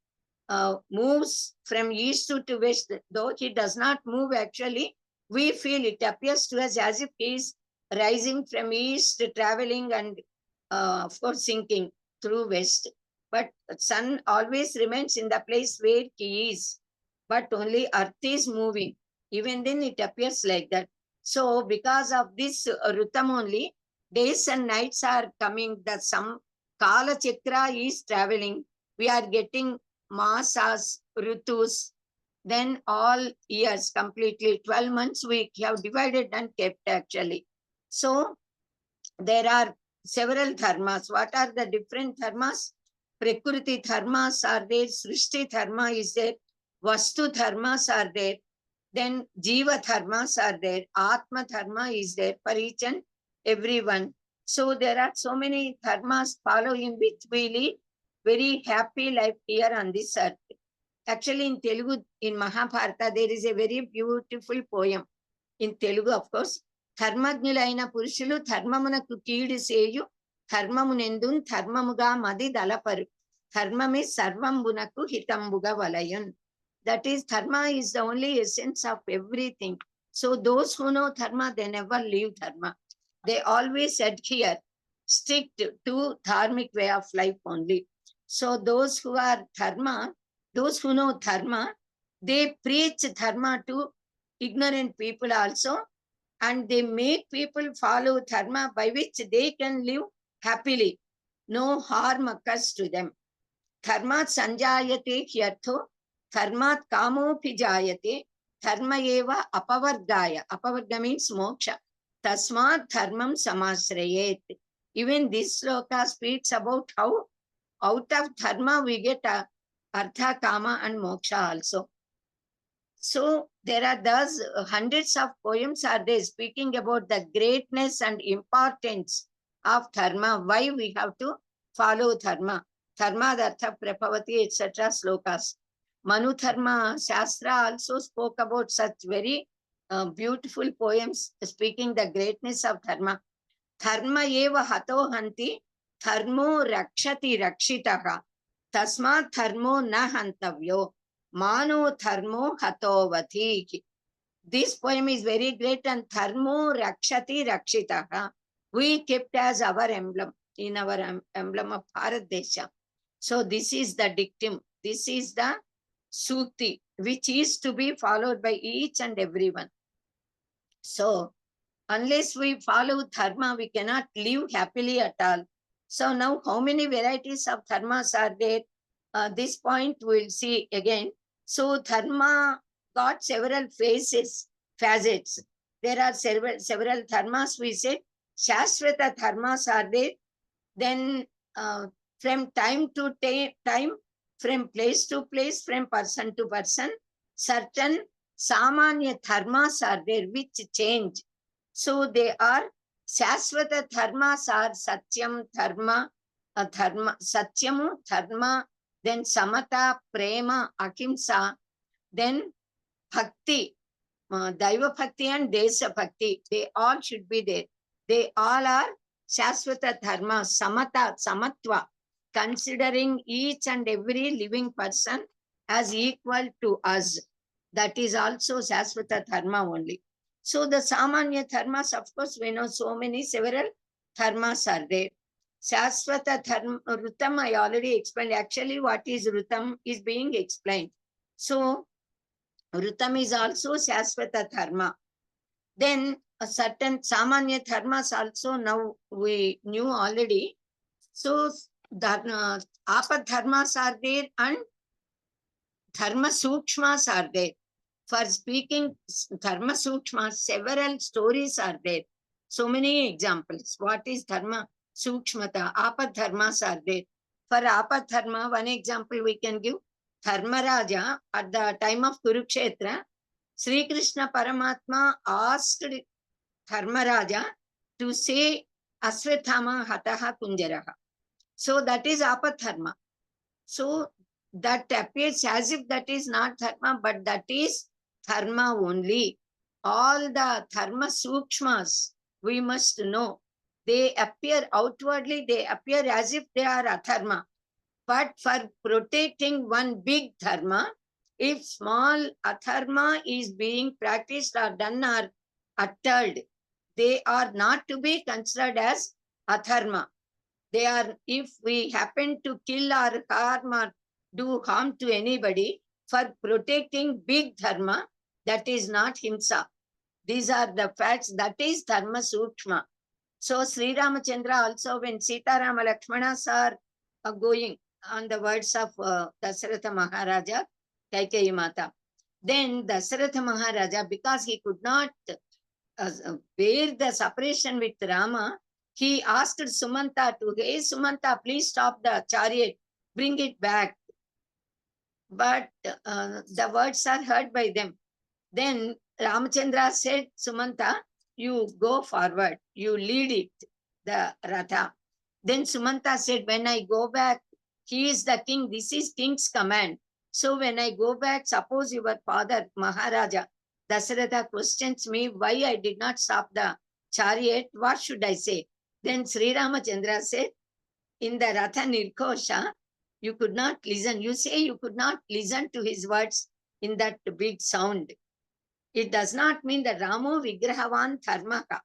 Speaker 4: moves from east to west, though he does not move actually. We feel, it appears to us as if he is rising from east, traveling and of course sinking through west. But sun always remains in the place where he is. But only earth is moving. Even then it appears like that. So because of this Rutam only, days and nights are coming. The some Kala Chakra is traveling. We are getting masas, Rutus, then all years completely, 12 months we have divided and kept actually. So there are several dharmas. What are the different dharmas? Prakriti dharmas are there, Srishti dharma is there, Vastu dharmas are there, then Jiva dharmas are there, Atma dharma is there for each and everyone. So there are so many dharmas following which we lead very happy life here on this earth. Actually in Telugu, in Mahabharata, there is a very beautiful poem. In Telugu, of course, ధర్మజ్ఞులైన పురుషులు ధర్మమునకు కీడు సేయు ధర్మమునెందు ధర్మముగా మది దళపరు ధర్మమే సర్వంబునకు హితంబుగా వలయున్. That is, dharma is the only essence of everything. So those who know dharma, they never leave dharma. They always adhere, strict to dharmic way of life only. So those who are dharma, those who know dharma, they preach dharma to ignorant people also, and they make people follow dharma by which they can live happily. No harm occurs to them. Dharmat sanjayate hyartho, dharmat kamopi jayate, dharma eva apavargaya. Apavarga means moksha. Tasmat dharmam samasrayet. Even this sloka speaks about how out of dharma we get artha, kama and moksha also. So there are thus hundreds of poems are there speaking about the greatness and importance of dharma, why we have to follow dharma. Dharma, Dhartha, Prapavati, etc. slokas. Manu Dharma Shastra also spoke about such very beautiful poems speaking the greatness of dharma. Dharma eva hato hanti, dharmo rakshati rakshitaha, tasmat dharmo na hantavyo. Mano dharmo hatovati. This poem is very great, and dharmo rakshati rakshitaha. We kept as our emblem, in our emblem of Bharat Desha. So this is the dictum. This is the sukti, which is to be followed by each and everyone. So unless we follow dharma, we cannot live happily at all. So now how many varieties of dharmas are there? This point we'll see again. So dharma got several facets. There are several dharmas, we said. Shashvata dharmas are there. Then from time to time, from place to place, from person to person, certain samanya dharmas are there which change. So they are Shashvata dharmas are Satyam dharma, Satyamu dharma, then Samata, Prema, Ahimsa, then Bhakti, Daiva Bhakti and Desa Bhakti. They all should be there. They all are Shashvata dharma, Samata, Samatva, considering each and every living person as equal to us. That is also Shashvata dharma only. So the Samanya dharmas, of course, we know so many, several dharmas are there. Shasvata Dharma, Rutam I already explained. Actually, what is Rutam is being explained. So, Rutam is also Shasvata Dharma. Then a certain Samanya Dharmas also now we knew already. So, Apad Dharmas are there and Dharma Sukshmas are there. For speaking Dharma Sukshmas, several stories are there. So many examples. What is Dharma Sukshmata? Apad Dharmas are there. For Apad Dharma, one example we can give. Dharmaraja, at the time of Kurukshetra, Sri Krishna Paramatma asked Dharmaraja to say Aswathama Hataha Kunjaraha. So that is Apad Dharma. So that appears as if that is not Dharma, but that is Dharma only. All the Dharma Sukshmas we must know. They appear outwardly, they appear as if they are Adharma. But for protecting one big Dharma, if small Adharma is being practiced or done or uttered, they are not to be considered as Adharma. They are, if we happen to kill or harm or do harm to anybody for protecting big Dharma, that is not Himsa. These are the facts. That is Dharma Sukshma. So Sri Ramachandra also, when Sita Rama Lakshmanas are going on the words of Dasaratha Maharaja, Kaikeyi Mata, then Dasaratha Maharaja, because he could not bear the separation with Rama, he asked Sumanta to, hey Sumanta, please stop the chariot, bring it back. But the words are heard by them. Then Ramachandra said, Sumanta, you go forward, you lead it, the Ratha. Then Sumanta said, when I go back, he is the king, this is king's command. So when I go back, suppose your father, Maharaja, Dasaratha questions me why I did not stop the chariot, what should I say? Then Sri Ramachandra said, in the Ratha Nirkosha, you could not listen. You say you could not listen to his words in that big sound. It does not mean that Ramo Vigrahavan Dharmaka.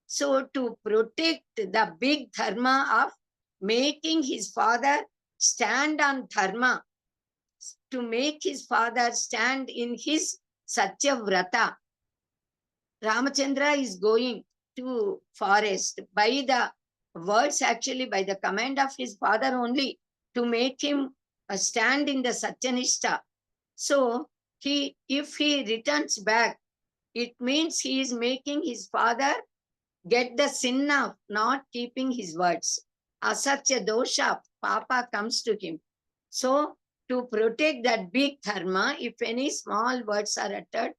Speaker 4: So to protect the big Dharma of making his father stand on Dharma, to make his father stand in his Satyavrata, Ramachandra is going to forest by the words, actually by the command of his father only, to make him stand in the Satyanishta. So if he returns back, it means he is making his father get the sin of not keeping his words. Asatya dosha, papa comes to him. So to protect that big Dharma, if any small words are uttered,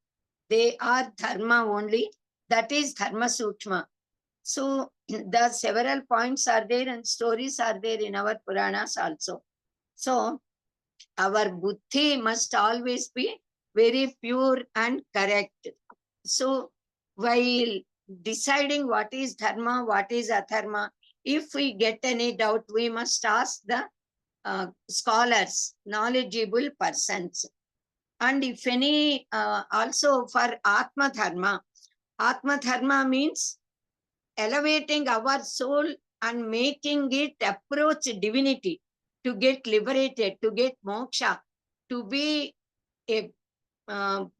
Speaker 4: they are Dharma only. That is Dharma Sukshma. So the several points are there and stories are there in our Puranas also. So our buddhi must always be very pure and correct. So while deciding what is Dharma, what is Adharma, if we get any doubt, we must ask the scholars, knowledgeable persons. And if any, also for Atma Dharma means elevating our soul and making it approach divinity, to get liberated, to get moksha, to be a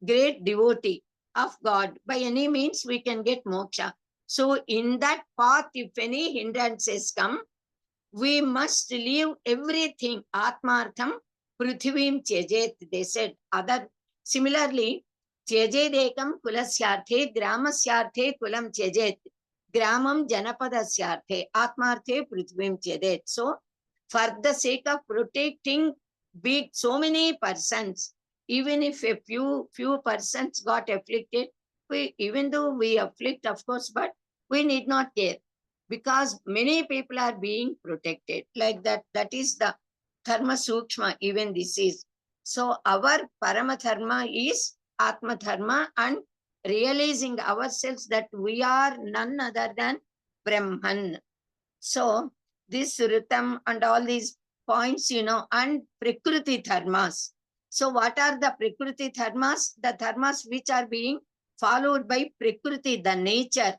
Speaker 4: great devotee of God. By any means, we can get moksha. So in that path, if any hindrances come, we must leave everything. Atmartham prithivim tyajet, they said. Similarly, tyajedekam kulasyarthe, gramasyarthe kulam tyajet, gramam janapadasyarthe, atmarthe prithivim tyajet. So for the sake of protecting so many persons, even if a few persons got afflicted, even though we afflict, of course, but we need not care, because many people are being protected like that. That is the Dharma Sukshma, even this is. So our Parama Dharma is Atma Dharma, and realizing ourselves that we are none other than Brahman. So this Ritam and all these points, and Prakriti Dharmas. So what are the Prakriti Dharmas? The Dharmas which are being followed by Prakriti, the nature.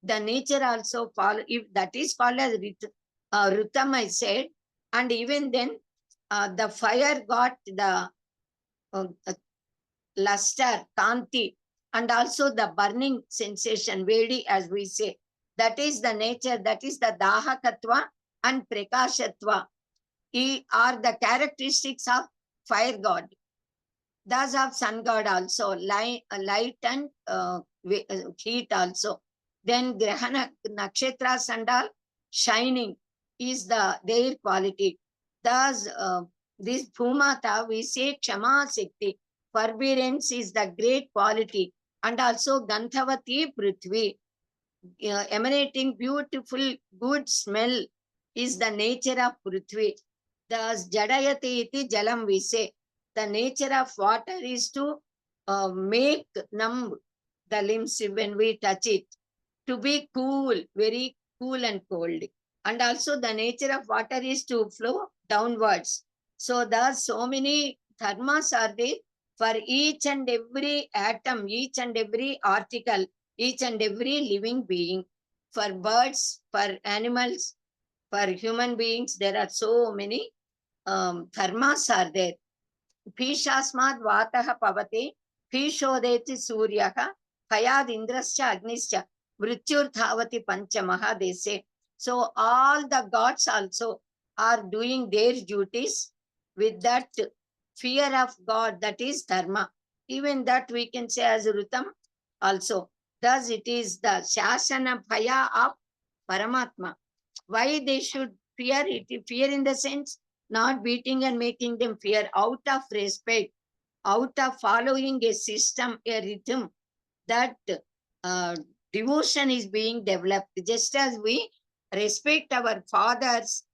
Speaker 4: The nature also follow, if that is called as Rutam I said, and even then the fire got the luster, kanti, and also the burning sensation, vedi as we say. That is the nature, that is the dahakatva and prakashatva are the characteristics of fire god. Thus of sun god also, light and heat also. Then grahana nakshatras and all shining is their quality. Thus this Bhumata we say Kshama Shakti, forbearance is the great quality, and also Gandhavati Prithvi, emanating beautiful good smell is the nature of Prithvi. Thus Jadayati iti Jalam we say, the nature of water is to make numb the limbs when we touch it, to be cool, very cool and cold. And also the nature of water is to flow downwards. So thus so many dharmas are there for each and every atom, each and every article, each and every living being. For birds, for animals, for human beings, there are so many dharmas are there. Pishasmad vataha pavate, pishodeti suryaha, payad indrascha agnischa, mrityur dhavati panchamaha, they say. So all the gods also are doing their duties with that fear of God, that is dharma. Even that we can say as Rutam also. Thus it is the Shasana Bhaya of Paramatma. Why they should fear it? Fear in the sense, not beating and making them fear, out of respect, out of following a system, a rhythm, that devotion is being developed. Just as we respect our fathers,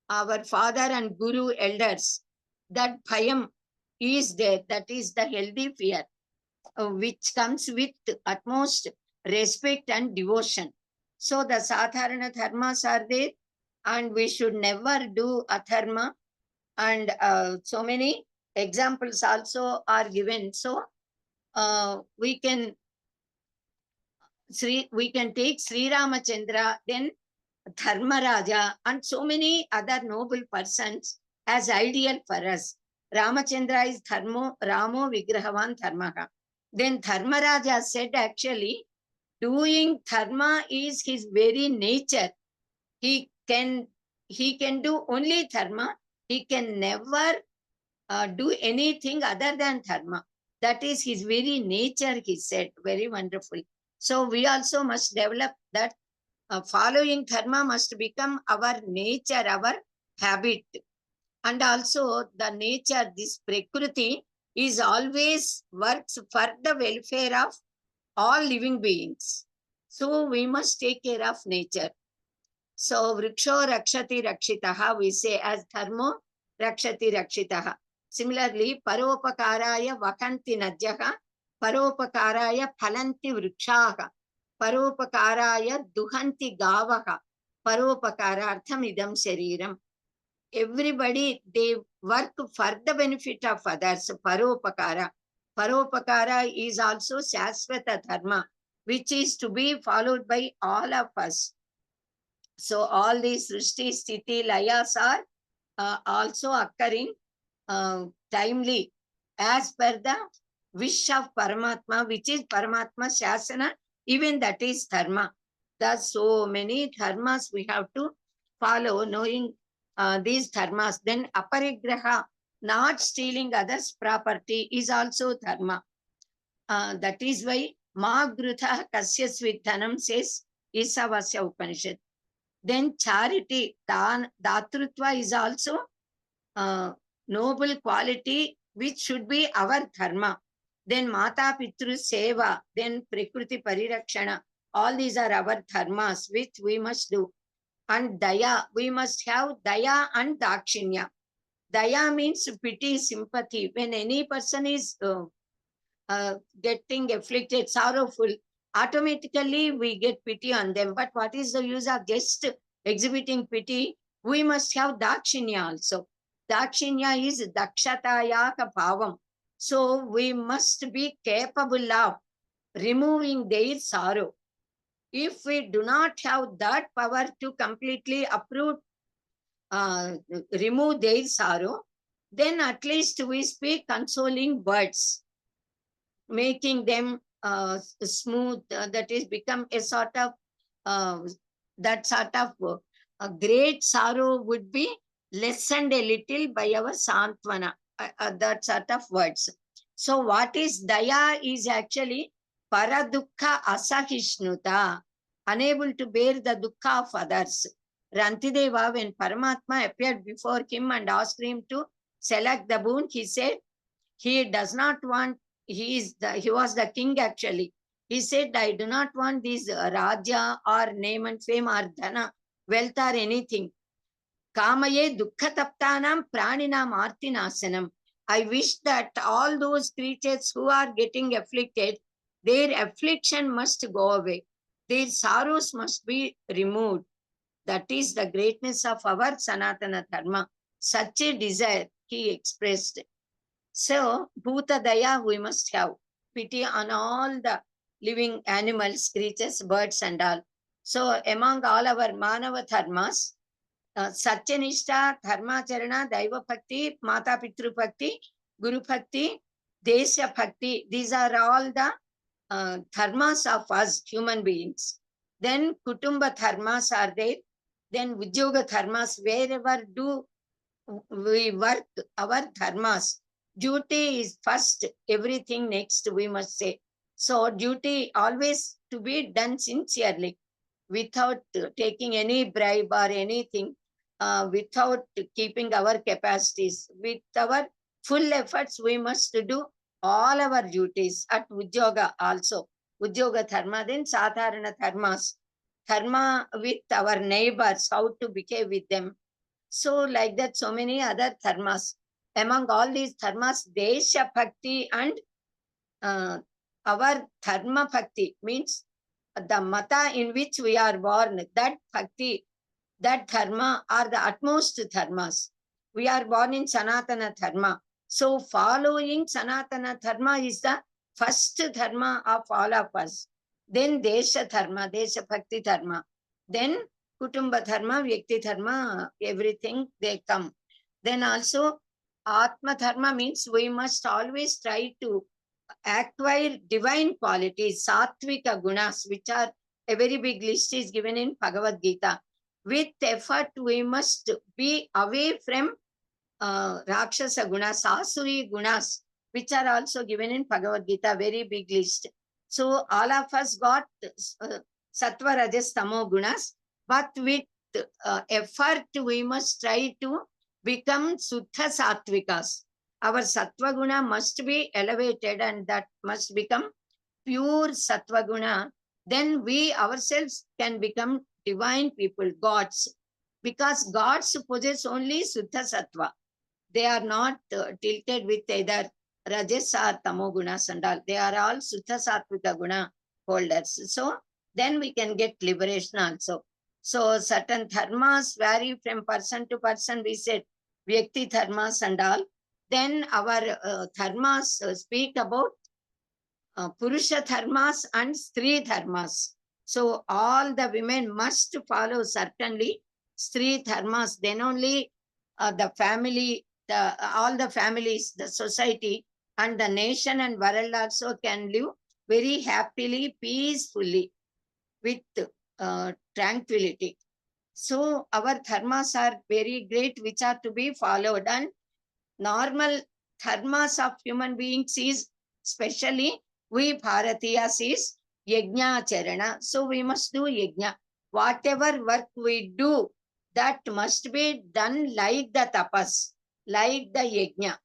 Speaker 4: our father and guru elders, that bhayam is there, that is the healthy fear, which comes with utmost respect and devotion. So the sadharana dharmas are there, and we should never do adharma. And so many examples also are given. So we can take Sri Ramachandra, then Dharmaraja, and so many other noble persons as ideal for us. Ramachandra is Dharmo, Ramo Vigrahavan Dharmaha. Then Dharmaraja said actually, doing dharma is his very nature. He can do only dharma. He can never do anything other than dharma. That is his very nature, he said. Very wonderful. So we also must develop that. Following dharma must become our nature, our habit. And also the nature, this prakriti is always works for the welfare of all living beings. So we must take care of nature. So vriksho rakshati rakshitaha, we say as dharmo rakshati rakshitaha. Similarly, paropakaraya vakanti najyaha, paropakaraya phalanti vrikshaha, paropakaraya duhanti gavaha, paropakarartham idam shariram. Everybody, they work for the benefit of others. Paropakara. Paropakara is also Shasvata Dharma, which is to be followed by all of us. So all these Srishti, Sthiti, Layas are also occurring timely as per the wish of Paramatma, which is Paramatma Shasana, even that is Dharma. Thus so many dharmas we have to follow, knowing these dharmas. Then aparigraha, not stealing others' property, is also dharma. That is why Ma Grutha Kasya Svidhanam says Isavasya Upanishad. Then charity, datrutva is also noble quality, which should be our dharma. Then Mata Pitru Seva, then Prakriti Parirakshana, all these are our dharmas, which we must do. And daya, we must have daya and dakshinya. Daya means pity, sympathy. When any person is getting afflicted, sorrowful, automatically we get pity on them. But what is the use of just exhibiting pity? We must have dakshinya also. Dakshinya is dakshatayaka bhavam. So we must be capable of removing their sorrow. If we do not have that power to completely uproot remove their sorrow, then at least we speak consoling words, making them smooth, that is become a sort of that sort of a great sorrow would be lessened a little by our santvana, that sort of words. So what is daya is actually paradukha asahishnuta, unable to bear the dukkha of others. Rantideva, when Paramatma appeared before him and asked him to select the boon, he said he does not want, he was the king actually. He said, I do not want this Raja or name and fame or dhana, wealth or anything. Kamaye dukkhataptanam praninam artinasanam. I wish that all those creatures who are getting afflicted, their affliction must go away. Their sorrows must be removed. That is the greatness of our Sanatana Dharma. Such a desire he expressed. So, Bhuta Daya we must have. Pity on all the living animals, creatures, birds and all. So, among all our Manava Dharmas, Satyanishta, Dharma Charana, Daiva Bhakti, Mata Pitru Bhakti, Guru Bhakti, Desha Bhakti, these are all the dharmas of us, human beings. Then Kutumba Dharmas are there. Then Udyoga Dharmas, wherever do we work, our dharmas. Duty is first, everything next, we must say. So duty always to be done sincerely, without taking any bribe or anything, without keeping our capacities. With our full efforts, we must do all our duties at Udyoga also. Udyoga Dharma, then Sadharana Dharmas. Dharma with our neighbors, how to behave with them. So like that, so many other dharmas. Among all these dharmas, Desha Bhakti and our Dharma Bhakti means the mata in which we are born, that Bhakti, that Dharma are the utmost dharmas. We are born in Sanaatana Dharma. So following Sanaatana Dharma is the first dharma of all of us. Then Desha Dharma, Desha Bhakti Dharma. Then Kutumba Dharma, Vyakti Dharma, everything they come. Then also Atma Dharma means we must always try to acquire divine qualities, Sattvika Gunas, which are a very big list is given in Bhagavad Gita. With effort, we must be away from Rakshasa Gunas, Asuri Gunas, which are also given in Bhagavad Gita, very big list. So all of us got Sattva, Rajas, Tamo Gunas, but with effort, we must try to become Suddha Sattvikas. Our Sattva Guna must be elevated and that must become pure Sattva Guna. Then we ourselves can become divine people, gods. Because gods possess only Suddha Sattva. They are not tilted with either Rajas or Tamo Gunas and all. They are all Suddha Sattvika Guna holders. So then we can get liberation also. So certain dharmas vary from person to person. We said Vyakti dharmas and all. Then our dharmas speak about Purusha dharmas and Stri dharmas. So all the women must follow certainly Stri dharmas. Then only the family, all the families, the society and the nation and world also can live very happily, peacefully, with tranquility. So our dharmas are very great, which are to be followed. And normal dharmas of human beings is, especially we Bharatiyas, is yajna charana. So we must do yajna. Whatever work we do, that must be done like the tapas, like the yajna.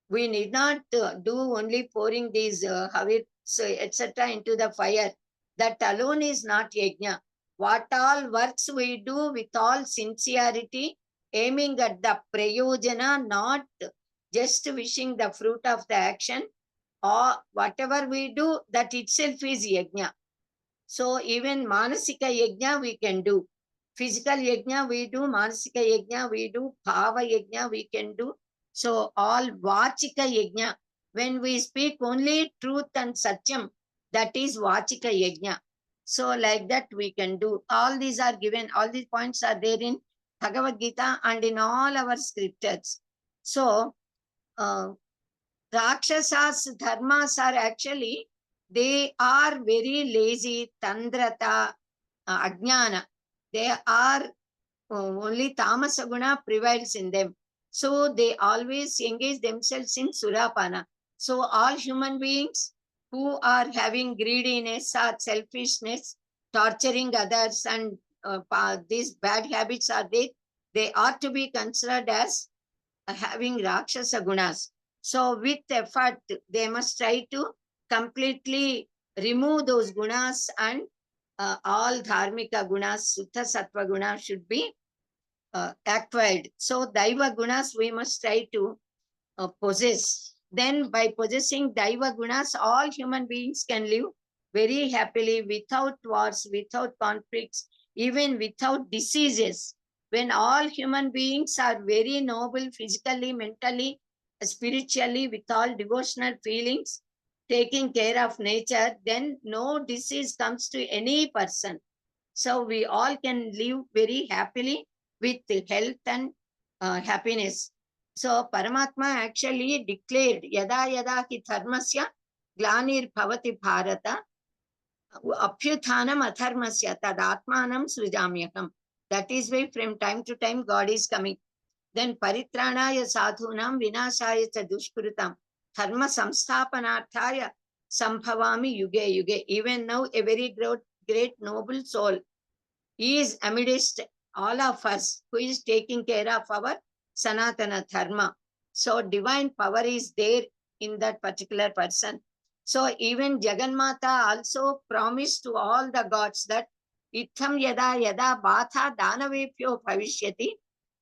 Speaker 4: We need not do only pouring these havits, etc. into the fire. That alone is not yajna. What all works we do with all sincerity, aiming at the prayojana, not just wishing the fruit of the action, or whatever we do, that itself is yajna. So even manasika yajna we can do. Physical yajna we do, manasika yajna we do, bhava yajna we can do. So all vachika yajna, when we speak only truth and satyam, that is vachika yajna. So like that we can do. All these are given, all these points are there in Bhagavad Gita and in all our scriptures. So, Rakshasas, dharmas are actually, they are very lazy, tandrata, ajnana. They are only tamasa guna prevails in them. So they always engage themselves in surapana. So all human beings who are having greediness or selfishness, torturing others, and these bad habits are there, they ought to be considered as having Rakshasa gunas. So with effort, they must try to completely remove those gunas, and all dharmika gunas, sutta sattva gunas should be acquired. So daiva gunas we must try to possess. Then by possessing daiva gunas, all human beings can live very happily without wars, without conflicts, even without diseases. When all human beings are very noble physically, mentally, spiritually, with all devotional feelings, taking care of nature, then no disease comes to any person. So we all can live very happily with health and happiness. So Paramatma actually declared, Yada yada ki dharmasya glanir bhavati bharata apyuthanam adharmasya tad atmanam srijamyakam. That is why from time to time God is coming. Then paritranaya sadhunam vinashaya cha dushkritam dharma samsthapanarthaya sambhavami yuge yuge. Even now a very great noble soul is amidst all of us, who is taking care of our Sanaatana Dharma. So divine power is there in that particular person. So even Jagannatha also promised to all the gods that Itham yada yada bhatha danavepyo bhavishyati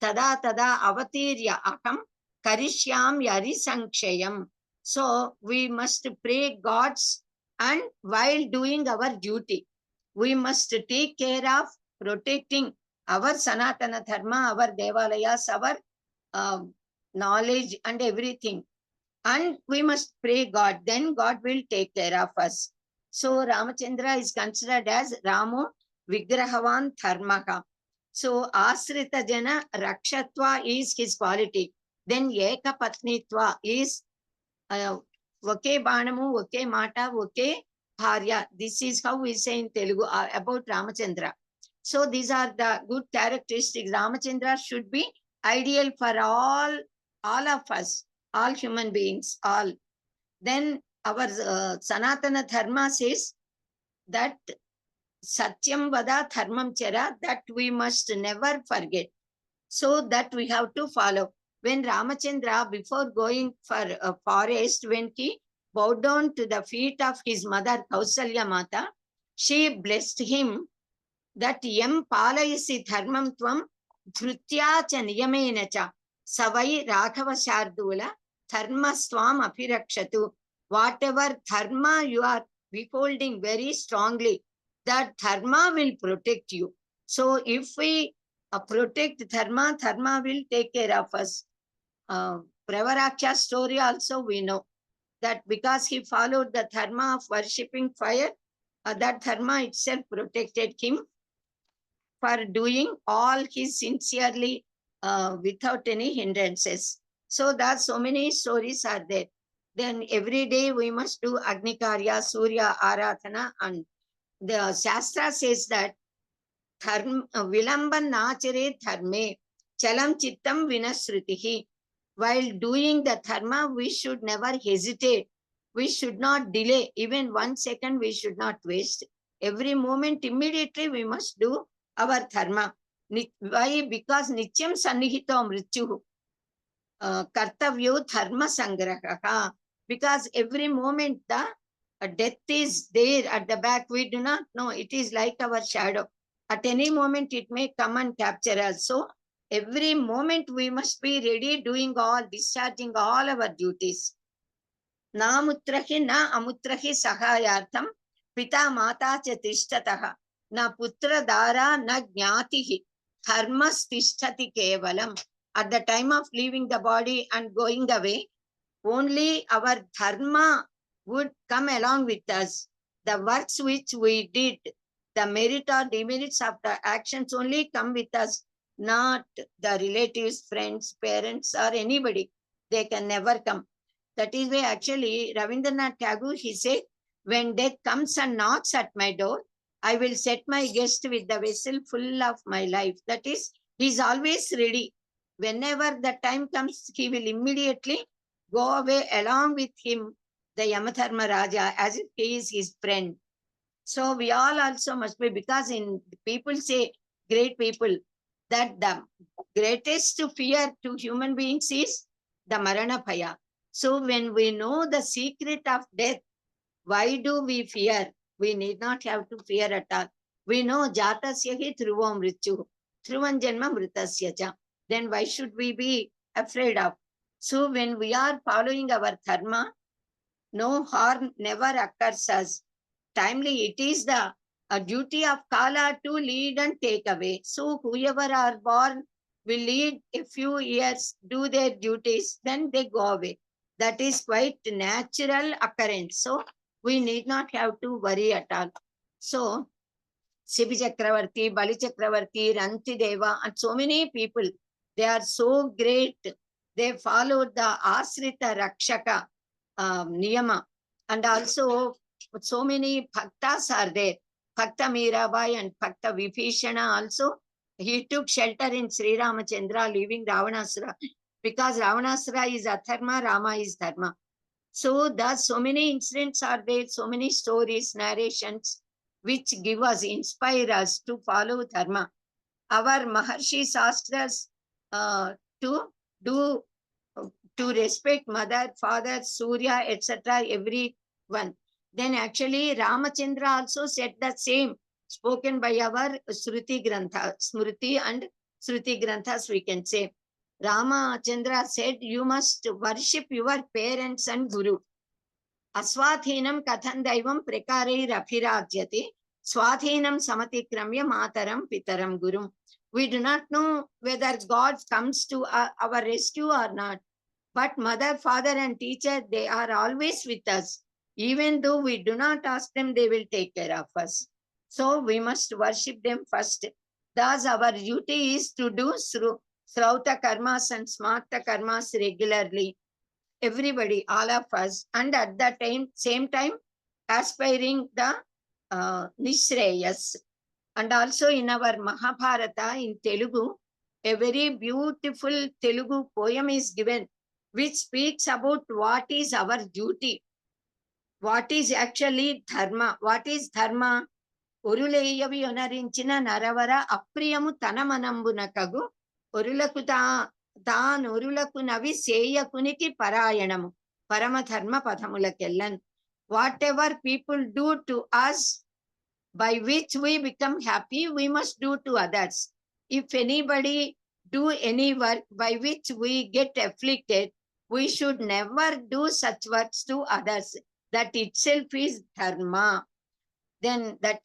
Speaker 4: tada tada avatirya aham karishyam yari sankshayam. So we must pray gods, and while doing our duty, we must take care of protecting our Sanatana Dharma, our Devalayas, our knowledge and everything. And we must pray God, then God will take care of us. So Ramachandra is considered as Ramo Vigrahavan Dharmaka. So Asrita Jana Rakshatva is his quality. Then Eka Patnitva is Vake Banamu, Vake Mata, Vake Bharya. This is how we say in Telugu about Ramachandra. So these are the good characteristics. Ramachandra should be ideal for all of us, all human beings, all. Then our Sanatana Dharma says that Satyam Vada Dharmam Chara, that we must never forget. So that we have to follow. When Ramachandra, before going for a forest, when he bowed down to the feet of his mother Kausalya Mata, she blessed him that yam palayasi dharmam tvam dhrutya cha niyamena cha savai raghava shardula dharma swam apirakshatu. Whatever dharma you are withholding very strongly, that dharma will protect you. So if we protect dharma, dharma will take care of us. Pravaraksha's story also we know that because he followed the dharma of worshipping fire, that dharma itself protected him for doing all his sincerely without any hindrances. So that so many stories are there. Then every day we must do Agnikarya, Surya, Aradhana, and the Shastra says that Vilamban nachare dharme chalam chittam vinasrutihi. While doing the dharma, we should never hesitate. We should not delay. Even 1 second we should not waste. Every moment, immediately we must do our dharma. Why? Because nityam sannihito mrityuhu kartavyo dharma sangraha. Because every moment the death is there at the back. We do not know. It is like our shadow. At any moment it may come and capture us. So every moment we must be ready, doing all, discharging all our duties. Na mutrahi na amutrahi sahayartham pita mata cha tishtataha na putra dara na jnatihi dharmas tishtati kevalam. At the time of leaving the body and going away, only our dharma would come along with us. The works which we did, the merit or demerits of the actions only come with us. not the relatives, friends, parents, or anybody. They can never come. That is why actually Rabindranath Tagore, he said, when death comes and knocks at my door, I will set my guest with the vessel full of my life. That is, he is always ready. Whenever the time comes, he will immediately go away along with him, the Yamadharma Raja, as if he is his friend. So we all also must be, because in people say, great people, that the greatest fear to human beings is the Marana Phaya. So when we know the secret of death, why do we fear? We need not have to fear at all. We know Jatasya hi dhruvam mrityu, dhruvam janma mritasya cha. Then why should we be afraid of? So when we are following our dharma, no harm never occurs us. Timely, it is the duty of Kala to lead and take away. So whoever are born will lead a few years, do their duties, then they go away. That is quite natural occurrence. So we need not have to worry at all. So Sibi Chakravarti, Bali Chakravarti, Ranti Deva, and so many people, they are so great. They followed the Asrita Rakshaka Niyama. And also so many Bhaktas are there. Bhakta Mirabai and Bhakta Vibhishana also. He took shelter in Sri Ramachandra, leaving Ravanasura. Because Ravanasura is Atharma, Rama is Dharma. So thus so many incidents are there, so many stories, narrations, which give us, inspire us to follow Dharma. Our Maharshis asked us to respect mother, father, Surya, etc., everyone. Then actually Ramachandra also said the same, spoken by our Shruti Grantha, Smriti and Shruti Granthas, we can say. Ramachandra said, you must worship your parents and Guru. Aswathinam kathan daivam prekarai rafirajyate, swathinam samatikramya mataram pitaram gurum. We do not know whether God comes to our rescue or not. But mother, father, and teacher, they are always with us. Even though we do not ask them, they will take care of us. So we must worship them first. Thus, our duty is to do Srauta karmas and Smarta karmas regularly. Everybody, all of us, and at that same time, aspiring the Nishreyas. And also in our Mahabharata, in Telugu, a very beautiful Telugu poem is given, which speaks about what is our duty. What is actually Dharma? What is Dharma? Uruleyavi yonarinchina naravara apriyamu tanamanambunakagu urulaku taan urulaku navi seyakuniki parayanamu parama dharma pathamulakellan. Whatever people do to us, by which we become happy, we must do to others. If anybody do any work by which we get afflicted, we should never do such works to others. That itself is Dharma. Then that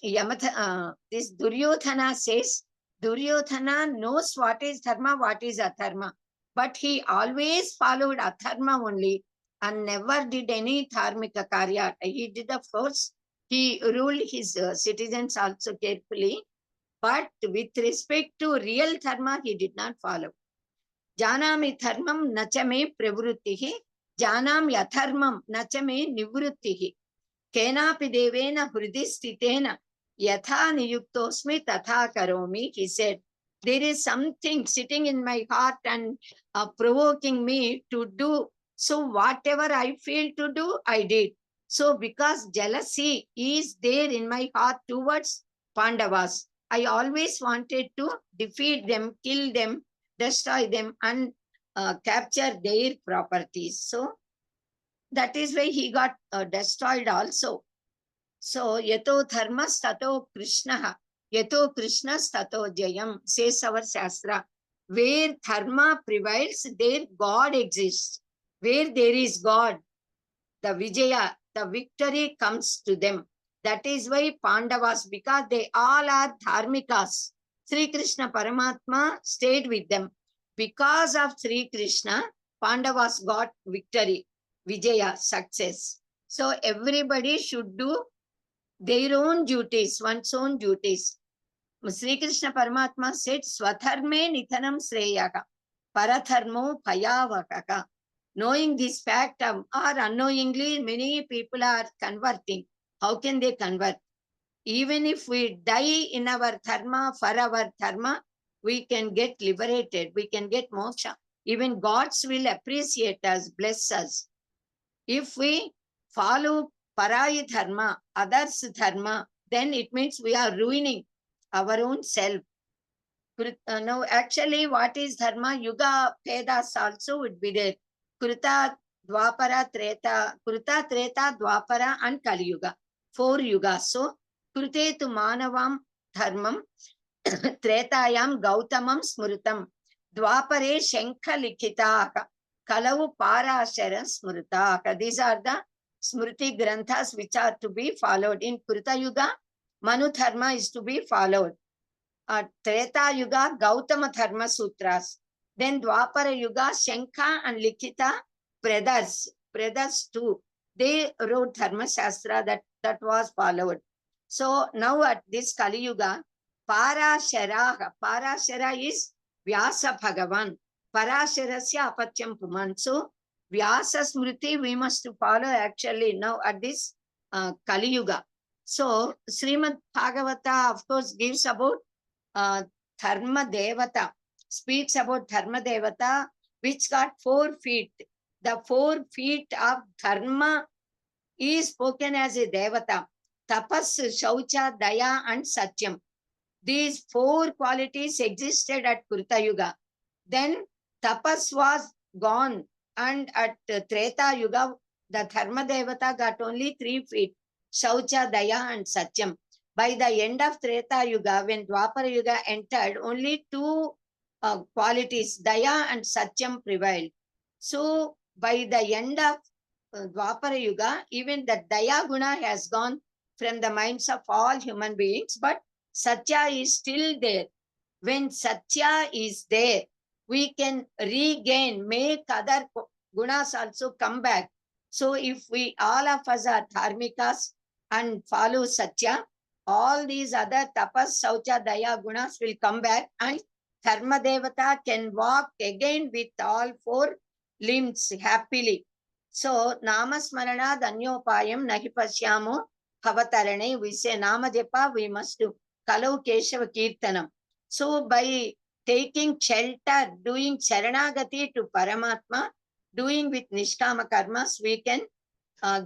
Speaker 4: this Duryodhana says, Duryodhana knows what is Dharma, what is Adharma. But he always followed Adharma only and never did any Dharmika Karya. He did, of course, he ruled his citizens also carefully. But with respect to real Dharma, he did not follow. Janami dharmam nachame pravrittihi, janam yatharmam nachame nivruttihi. Kenapi devena hridi stitena yatha niyuktosmi tatha karomi. He said, there is something sitting in my heart and provoking me to do. So whatever I feel to do, I did. So because jealousy is there in my heart towards Pandavas, I always wanted to defeat them, kill them, destroy them, and capture their properties. So that is why he got destroyed also. So yato dharmas tato krishnaha, yato krishnas tato jayam, says our Shastra. Where dharma prevails, there God exists. Where there is God, the vijaya, the victory comes to them. That is why Pandavas, because they all are dharmikas, Sri Krishna Paramatma stayed with them. Because of Sri Krishna, Pandavas got victory, vijaya, success. So everybody should do their own duties, one's own duties. Sri Krishna Paramatma said, Swadharme nithanam sreyaha, paradharmo bhayavakaka. Knowing this fact or unknowingly, many people are converting. How can they convert? Even if we die in our dharma, for our dharma, we can get liberated, we can get moksha. Even gods will appreciate us, bless us. If we follow parayi dharma, others' dharma, then it means we are ruining our own self. Now, actually, what is dharma? Yuga, Vedas also would be there. Kruta, Dwapara, Treta, Kruta, Treta, Dwapara, and Kali Yuga. 4 yugas. So, Krute tu Manavam Dharmam, Tretayam Gautamam Smrutam, Dwapare Shankha Likitaka, Kalau Parashara Smrutaka. These are the Smriti Granthas which are to be followed. In Kruta Yuga, Manu Dharma is to be followed. Treta Yuga, Gautama Dharma Sutras. Then Dwapara Yuga, Shankha and Likita brothers too. They wrote Dharma Shastra that was followed. So now at this Kali Yuga, Parashara is Vyasa Bhagavan. Parasharasya Apatyam Puman. So Vyasa Smriti we must follow actually now at this Kali Yuga. So Srimad Bhagavata of course gives about Dharma Devata, speaks about Dharma Devata, which got 4 feet. The 4 feet of Dharma is spoken as a Devata. Tapas, Shaucha, Daya, and Satyam. These 4 qualities existed at Kruta Yuga. Then Tapas was gone, and at Treta Yuga, the Dharma Devata got only 3 feet. Shaucha, Daya, and Satyam. By the end of Treta Yuga, when Dwapara Yuga entered, only 2 qualities, Daya and Satyam, prevailed. So, by the end of Dwapara Yuga, even the Daya Guna has gone from the minds of all human beings, but Satya is still there. When Satya is there, we can regain, make other gunas also come back. So, if we, all of us are dharmikas and follow Satya, all these other tapas, saucha, daya gunas will come back, and Dharma Devata can walk again with all 4 limbs happily. So, Namasmarana Danyopayam Nahi Pasyamo Bhavatarane, we say Nama Japa, we must do Kalau Keshava Kirtanam. So, by taking shelter, doing Charanagati to Paramatma, doing with Nishkama Karmas, we can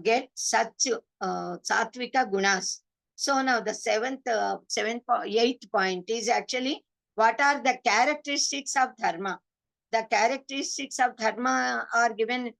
Speaker 4: get such Satvika Gunas. So now the 8th point is actually what are the characteristics of Dharma. The characteristics of Dharma are given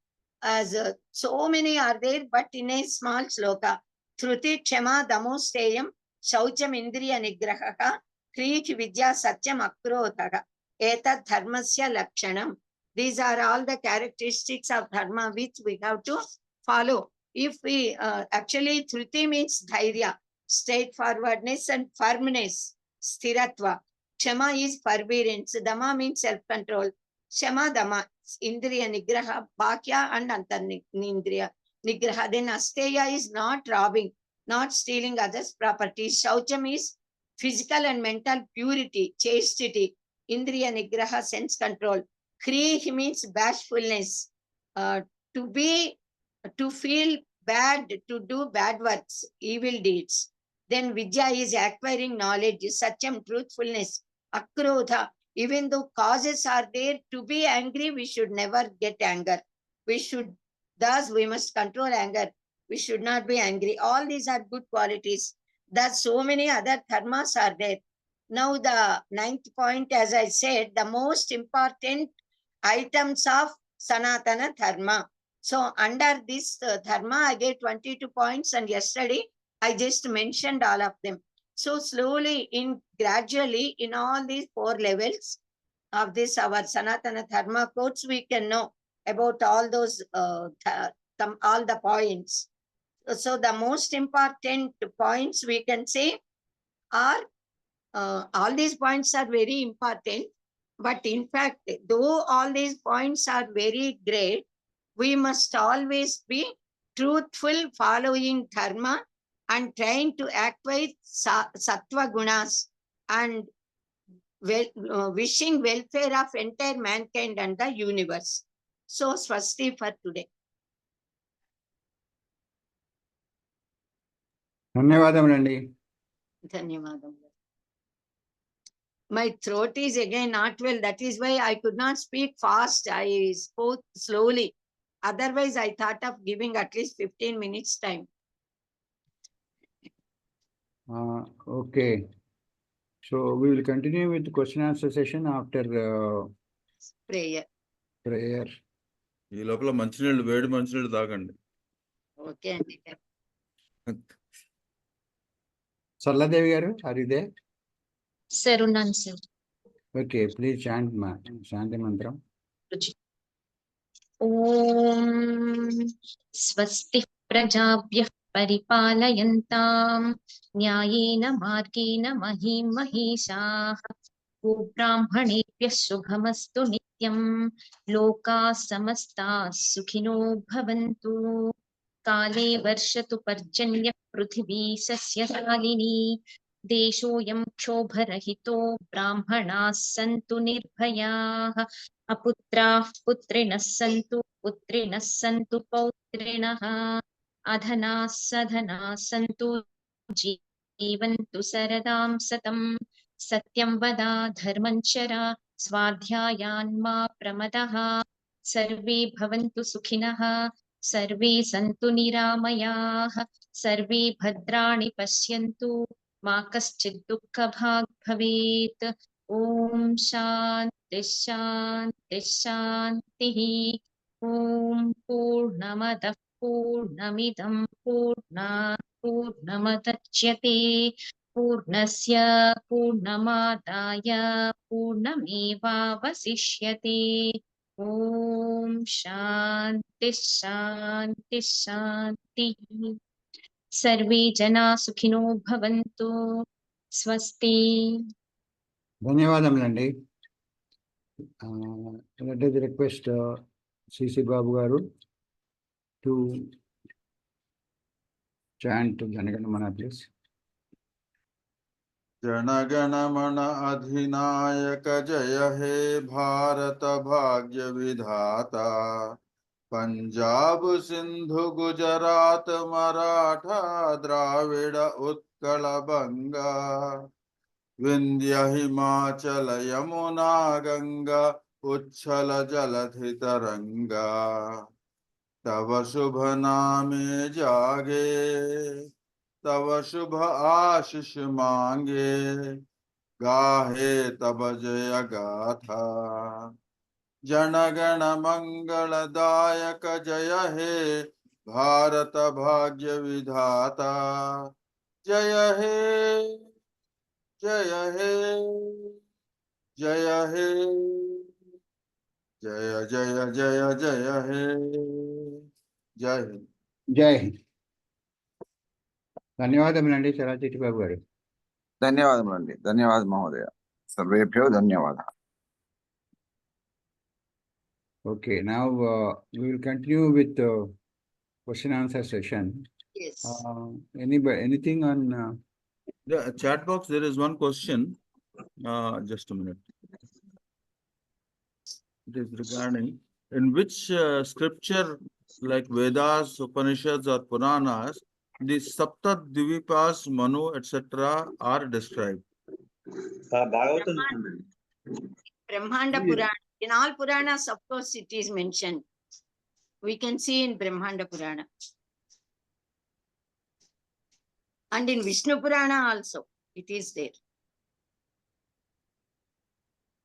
Speaker 4: as so many are there, but in a small sloka. Thruti, Kshama, Damosteyam, Shaucham, Indriya, Nigraha, Kriti, Vidya, Satyam, Akrodhaga, Etat, Dharmasya, Lakshanam. These are all the characteristics of Dharma which we have to follow. If we actually, Thruti means Dhairya, straightforwardness and firmness, Sthiratva. Kshama is forbearance. Dhamma means self-control. Shama, Dhamma, Indriya, Nigraha, Bhakya and Antarindriya, Nigraha. Then Asteya is not robbing, not stealing others' properties. Shaucham is physical and mental purity, chastity. Indriya, Nigraha, sense control. Krihi means bashfulness, to feel bad, to do bad works, evil deeds. Then Vidya is acquiring knowledge, Satyam, truthfulness, Akrodha. Even though causes are there to be angry, we should never get anger. Thus we must control anger. We should not be angry. All these are good qualities. Thus so many other dharmas are there. Now the 9th point, as I said, the most important items of Sanaatana Dharma. So under this Dharma, I gave 22 points, and yesterday I just mentioned all of them. So slowly, gradually, in all these 4 levels of this, our Sanaatana Dharma codes, we can know about all those, all the points. So the most important points we can say are, all these points are very important, but in fact, though all these points are very great, we must always be truthful, following Dharma, and trying to acquire Sattva Gunas and wishing welfare of entire mankind and the universe. So Swasti for today.
Speaker 1: ధన్యవాదములండి.
Speaker 4: Dhanyavadam. My throat is again not well. That is why I could not speak fast. I spoke slowly. Otherwise, I thought of giving at least 15 minutes time.
Speaker 1: Okay. So we will continue with the question answer session after
Speaker 4: Prayer.
Speaker 1: prayer.
Speaker 2: ఈ లోపల మంచినీళ్ళు, వేడి మంచినీళ్ళు తాగండి.
Speaker 4: Okay.
Speaker 1: Salladevi garu, are you there?
Speaker 3: Sir, ఉన్నాను sir.
Speaker 1: Okay, please chant Shanti mantram.
Speaker 3: ॐ स्वस्ति प्रजाभ्यः परिपालयन्तां न्यायेन मार्गेण महीं महिषाः गोब्राह्मणेभ्यः शुभमस्तु नित्यं लोकाः समस्ताः सुखिनो भवन्तु काले वर्षतु पर्जन्यः पृथिवी सस्यशालिनी देशोऽयं क्षोभरहितो ब्राह्मणाः सन्तु निर्भयाः अपुत्राः पुत्रिणः सन्तु पुत्रिणः सन्तु पौत्रिणः अधनाः सधनाः सन्तु जीवन्तु सरदां सतं सत्यं वद धर्मं चर स्वाध्यायान् मा प्रमदः सर्वे भवन्तु सुखिनः सर्वे सन्तु निरामयाः सर्वे भद्राणि पश्यन्तु मा कश्चित् दुःखभाग् भवेत् ॐ शान्तिः शान्तिः शान्तिः ॐ पूर्णमदः पूर्णमिदं पूर्णात् पूर्णमुदच्यते पूर्णस्य पूर्णमादाय पूर्णमेवावशिष्यते ॐ शान्तिः शान्तिः शान्तिः सर्वे जना सुखिनो भवन्तु स्वस्ति
Speaker 1: ధన్యవాదములండి. Let us request CC Babu garu to chant Janaganamana, please.
Speaker 2: Jana Gana Mana अधिनायक जय हे भारत भाग्य विधाता पंजाब सिंधु गुजरात मराठा द्राविड़ उत्कल बंगा विंध्य हिमाचल यमुना गंगा उच्छल जलधि तरंगा तव शुभ नामे जागे तव शुभ आशीष मांगे गाहे तब जय गाथा जनगण मंगलदायक जय हे भारत भाग्य विधाता जय हे जय हे जय हे जय जय जय जय हे जय हिंद.
Speaker 1: జై హింద్. ధన్యవాదములండి చలచిటి బాబు గారు.
Speaker 5: ధన్యవాదములండి. ధన్యవాద మహోదయ. సర్వేభ్యో ధన్యవాదాలు.
Speaker 1: Okay, now we will continue with question answer session.
Speaker 4: Yes.
Speaker 1: Anything on
Speaker 2: The chat box, there is one question. Just a minute. It is regarding in which scripture like Vedas, Upanishads or Puranas, the Sapta Dvipas, Manu, etc. are described.
Speaker 4: Brahmanda Purana. In all Puranas, of course, it is mentioned. We can see in Brahmanda Purana. And in Vishnu Purana also, it is there.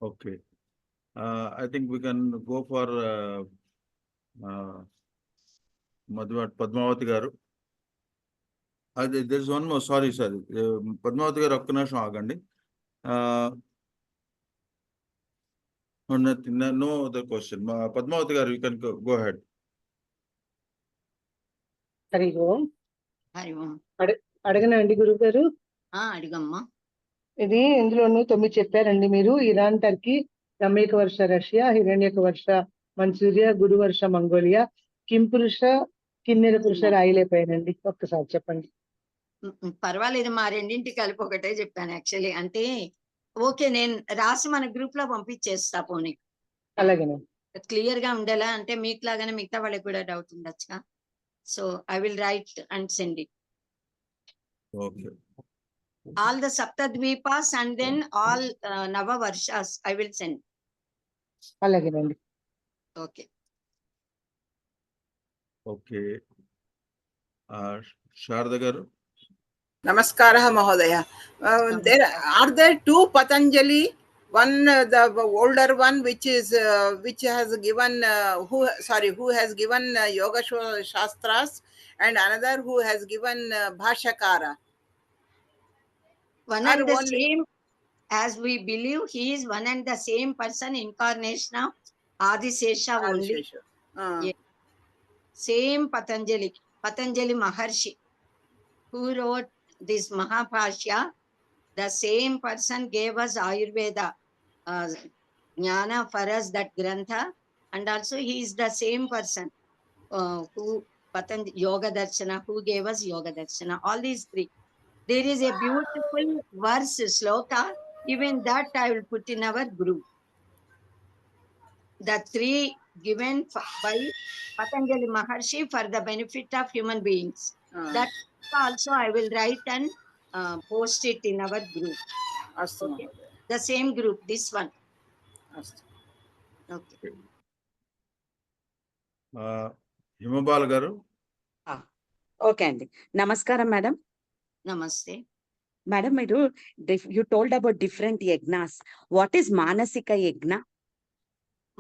Speaker 2: Okay. I think we can go for Padmavati garu. There is one more. Sorry. Padmavati garu ఒక్క నిమిషం ఆగండి. No other question. Padmavati garu, you can go ahead.
Speaker 6: Hari Om.
Speaker 4: Hari Om.
Speaker 6: అడగనండి గురువు గారు.
Speaker 4: అడిగమ్మా.
Speaker 6: ఇది ఇందులోనూ 9 చెప్పారండి మీరు. Iran, Turkey, రమేక వర్ష Russia, Hiranyaka వర్ష Manchuria, గురు వర్ష Mongolia, కింపురుష కిన్నెర పురుష రాయిలైపోయానండి. ఒక్కసారి చెప్పండి.
Speaker 4: పర్వాలేదు, మా రెండింటికి కలిపి ఒకటే చెప్పాను యాక్చువల్లీ. అంటే ఓకే, నేను రాసి మన గ్రూప్ లో పంపించేస్తా పోనీ,
Speaker 6: అలాగేనండి.
Speaker 4: క్లియర్ గా ఉండేలా. అంటే మీకు లాగానే మిగతా వాళ్ళకి కూడా డౌట్ ఉండొచ్చుగా. So I will write and send it
Speaker 2: Okay.
Speaker 4: all the Saptadvipas and then all Nava Varshas I will send.
Speaker 6: అలాగేనండి.
Speaker 4: Okay.
Speaker 2: Okay. Sharda garu.
Speaker 7: Namaskara Mahodaya. Are there two Patanjali? One, the older one, which has given who has given Yoga Shastras, and another who has given Bhashakara.
Speaker 4: One
Speaker 7: Are
Speaker 4: and the
Speaker 7: only-
Speaker 4: same, as we believe, he is one and the same person, incarnation of Adisesha only.
Speaker 7: Adishesha.
Speaker 4: Yeah. Same Patanjali, Patanjali Maharshi, who wrote this Mahabhashya. The same person gave us Ayurveda, Jnana for us, that Grantha. And also he is the same person who Patanjali Yoga Darshana, who gave us Yoga Darshana. All these three. There is a beautiful verse, sloka, even that I will put in our group. The three given by Patanjali Maharshi for the benefit of human beings. That also I will write and post it in our group.
Speaker 7: Astu
Speaker 4: Okay.
Speaker 7: Mahodaya.
Speaker 4: The same group, this one.
Speaker 7: Astu.
Speaker 4: Okay.
Speaker 2: Himabal garu.
Speaker 8: Okay అండి. నమస్కారం madam.
Speaker 4: Namaste.
Speaker 8: Madam, మీరు you told about different యజ్ఞాస్. What is మానసిక యజ్ఞ?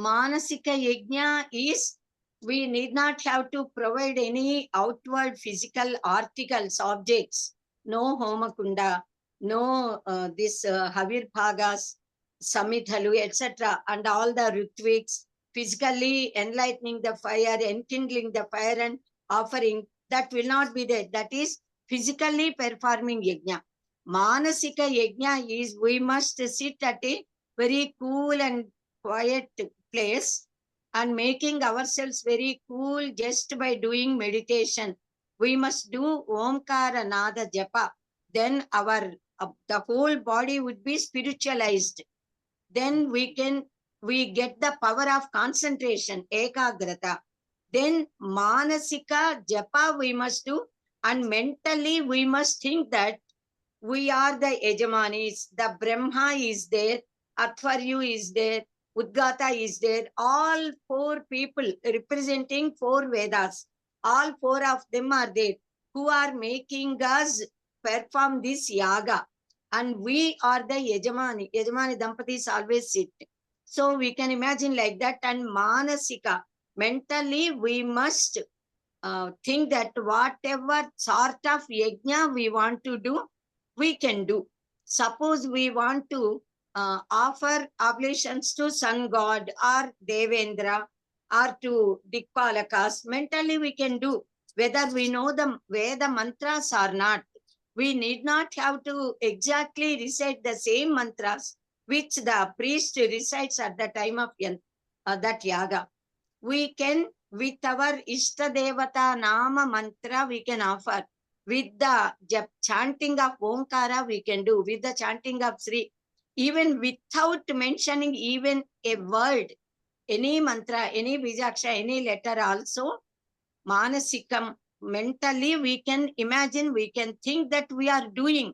Speaker 4: Manasika Yajna is, we need not have to provide any outward physical articles, objects. No Homakunda, no this Havir Bhagas, Samithalu, etc. And all the Ritviks, physically enlightening the fire, enkindling the fire and offering, that will not be there. That is physically performing Yajna. Manasika Yajna is, we must sit at a very cool and quiet place and making ourselves very cool just by doing meditation. We must do Omkara Nada Japa. Then our the whole body would be spiritualized. Then we get the power of concentration, ekagrata. Then Manasika Japa we must do, and mentally we must think that we are the Yajamanis, the Brahma is there, Atvaryu is there, Udgata is there, all four people representing four Vedas. All four of them are there, who are making us perform this yaga. And we are the Yajamani. Yajamani Dampatis always sit. So we can imagine like that. And Manasika, mentally we must think that whatever sort of yajna we want to do, we can do. Suppose we want to offer oblations to sun god or Devendra or to Dikpalakas, mentally we can do, whether we know the Veda mantras or not. We need not have to exactly recite the same mantras which the priest recites at the time of that yaga. We can, with our Ishta Devata Nama mantra, we can offer. With the chanting of Omkara, we can do. With the chanting of Sri, even without mentioning even a word, any mantra, any Bijaksha, any letter also, Manasikam, mentally we can imagine, we can think that we are doing.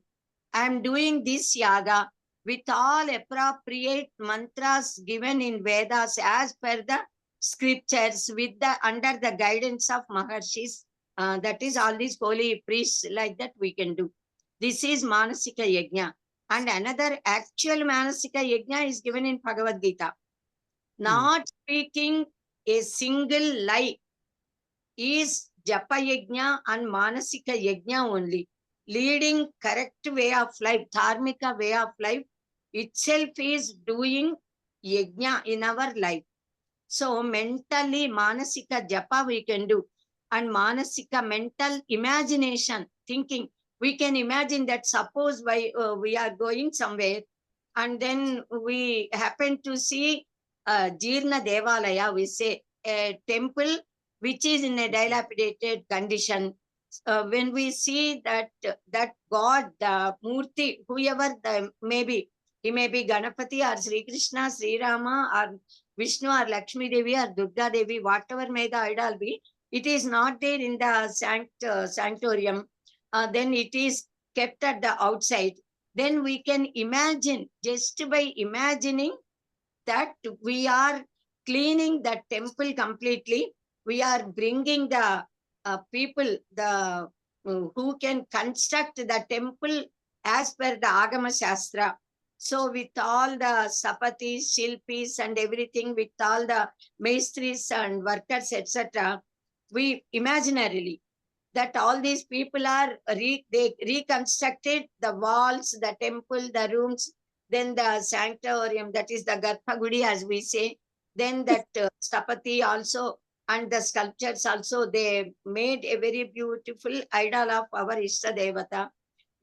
Speaker 4: I am doing this yaga with all appropriate mantras given in Vedas as per the scriptures, with the under the guidance of Maharshis. That is all these holy priests, like that we can do. This is Manasika Yajna. And another actual Manasika Yajna is given in Bhagavad Gita. Not speaking a single lie is Japa Yajna and Manasika Yajna only. Leading correct way of life, Dharmika way of life itself is doing Yajna in our life. So mentally Manasika Japa we can do. And Manasika mental imagination, thinking. We can imagine that suppose we are going somewhere and then we happen to see Jirna Devalaya, we say a temple which is in a dilapidated condition, when we see that God, the Murti, whoever may be, he may be Ganapati or Sri Krishna, Sri Rama or Vishnu or Lakshmi Devi or Durga Devi, whatever may the idol be, it is not there in the sanctorium. Then it is kept at the outside. Then we can imagine, just by imagining that we are cleaning the temple completely, we are bringing the people, who can construct the temple as per the Agama Shastra. So with all the sapatis, shilpis and everything, with all the maestries and workers, etc., we imaginarily that all these people are they reconstructed the walls, the temple, the rooms, then the sanctorium, that is the Garbhagudi as we say, then that Stapati also, and the sculptures also, they made a very beautiful idol of our Ishta Devata.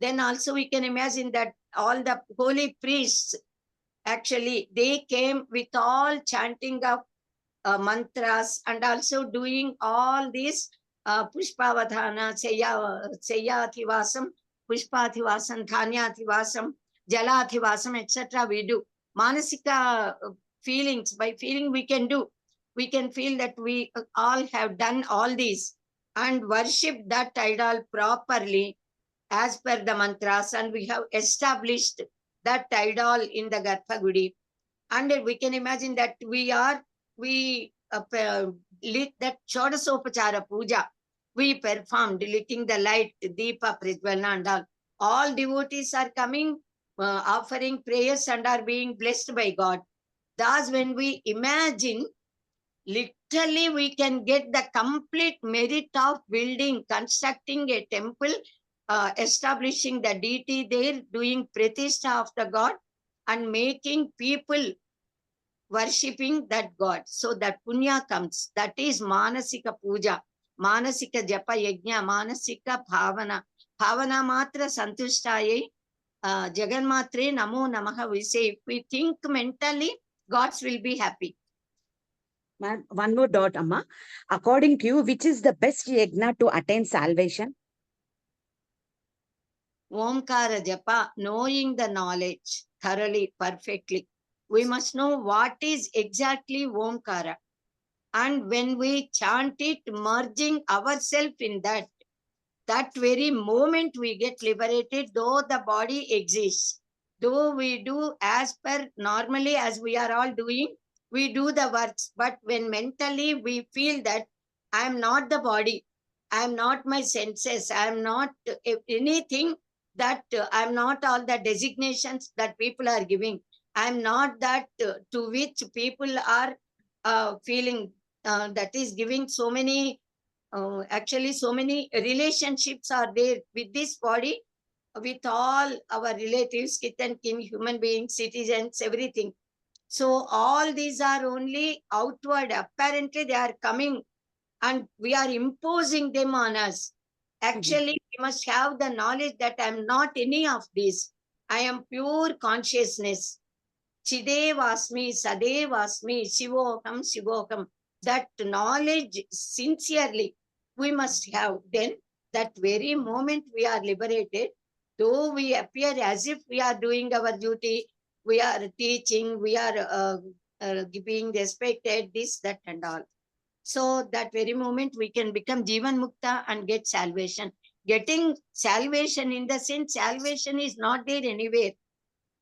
Speaker 4: Then also we can imagine that all the holy priests, actually, they came with all chanting of mantras and also doing all these Pushpavadhana, Seyyathivasam, Pushpathivasam, Dhanyathivasam, Jalathivasam, etc. we do. Manasika feelings, by feeling we can do. We can feel that we all have done all these and worship that idol properly as per the mantras, and we have established that idol in the Garbhagudi. And we can imagine that we lit that Shodasopachara Puja. We performed lighting the light, Deepa, Prijvalana and all. All devotees are coming, offering prayers and are being blessed by God. Thus, when we imagine, literally we can get the complete merit of building, constructing a temple, establishing the deity there, doing pratishtha of the God, and making people worshipping that God. So that punya comes. That is Manasika Puja, Manasika Japa Yajna, Manasika Bhavana. Bhavana Matra Santushtaye, Jaganmatre Namo Namaha. We say, if we think mentally, gods will be happy.
Speaker 8: Ma'am, one more dot, Amma. According to you, which is the best yajna to attain salvation?
Speaker 4: Omkara Japa, knowing the knowledge thoroughly, perfectly. We must know what is exactly Omkara. And when we chant it, merging ourselves in that very moment we get liberated, though the body exists. Though we do as per normally as we are all doing, we do the works. But when mentally we feel that I am not the body, I am not my senses, I am not anything, that I am not all the designations that people are giving. I am not that to which people are feeling, that is giving so many, actually so many relationships are there with this body, with all our relatives, kith and kin, human beings, citizens, everything. So all these are only outward. Apparently they are coming and we are imposing them on us. Actually, we must have the knowledge that I am not any of these. I am pure consciousness. Chidevasmi, Sadevasmi, Shivoham, Shivoham. That knowledge sincerely we must have. Then that very moment we are liberated, though we appear as if we are doing our duty, we are teaching, we are being respected, this, that and all. So that very moment we can become Jivan Mukta and get salvation. Getting salvation in the sense, salvation is not there anywhere.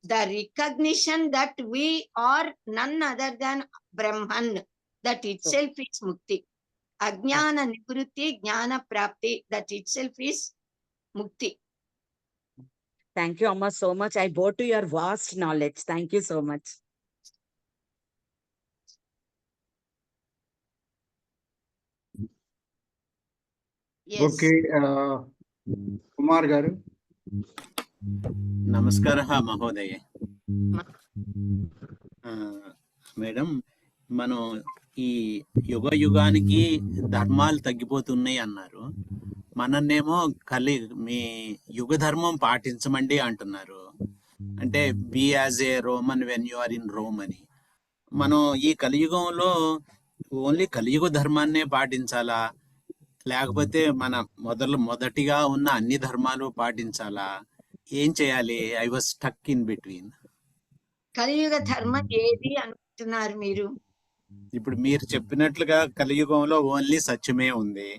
Speaker 4: The recognition that we are none other than Brahman, that itself is Mukti. Ajnana Nivrutti, Jnana Prapti, that itself is Mukti.
Speaker 8: Thank you, Amma, so much. I bow to your vast knowledge. Thank you so much.
Speaker 4: Yes.
Speaker 1: Okay, Kumar Garu.
Speaker 9: నమస్కారः మహోదయ. Madam, మనం ఈ యుగానికి ధర్మాలు తగ్గిపోతున్నాయి అన్నారు. మనన్నేమో మీ యుగ ధర్మం పాటించమండి అంటున్నారు. అంటే be as a Roman when you are in Rome అని. మనం ఈ కలియుగంలో ఓన్లీ కలియుగ ధర్మాన్నే పాటించాలా, లేకపోతే మన మొదటిగా ఉన్న అన్ని ధర్మాలు పాటించాలా? ఏం చేయాలి? I was stuck in between.
Speaker 4: కలియుగ ధర్మం ఏది అనుకుంటున్నారు మీరు?
Speaker 9: ఇప్పుడు మీరు చెప్పినట్లుగా కలియుగంలో ఓన్లీ సత్యమే ఉంది.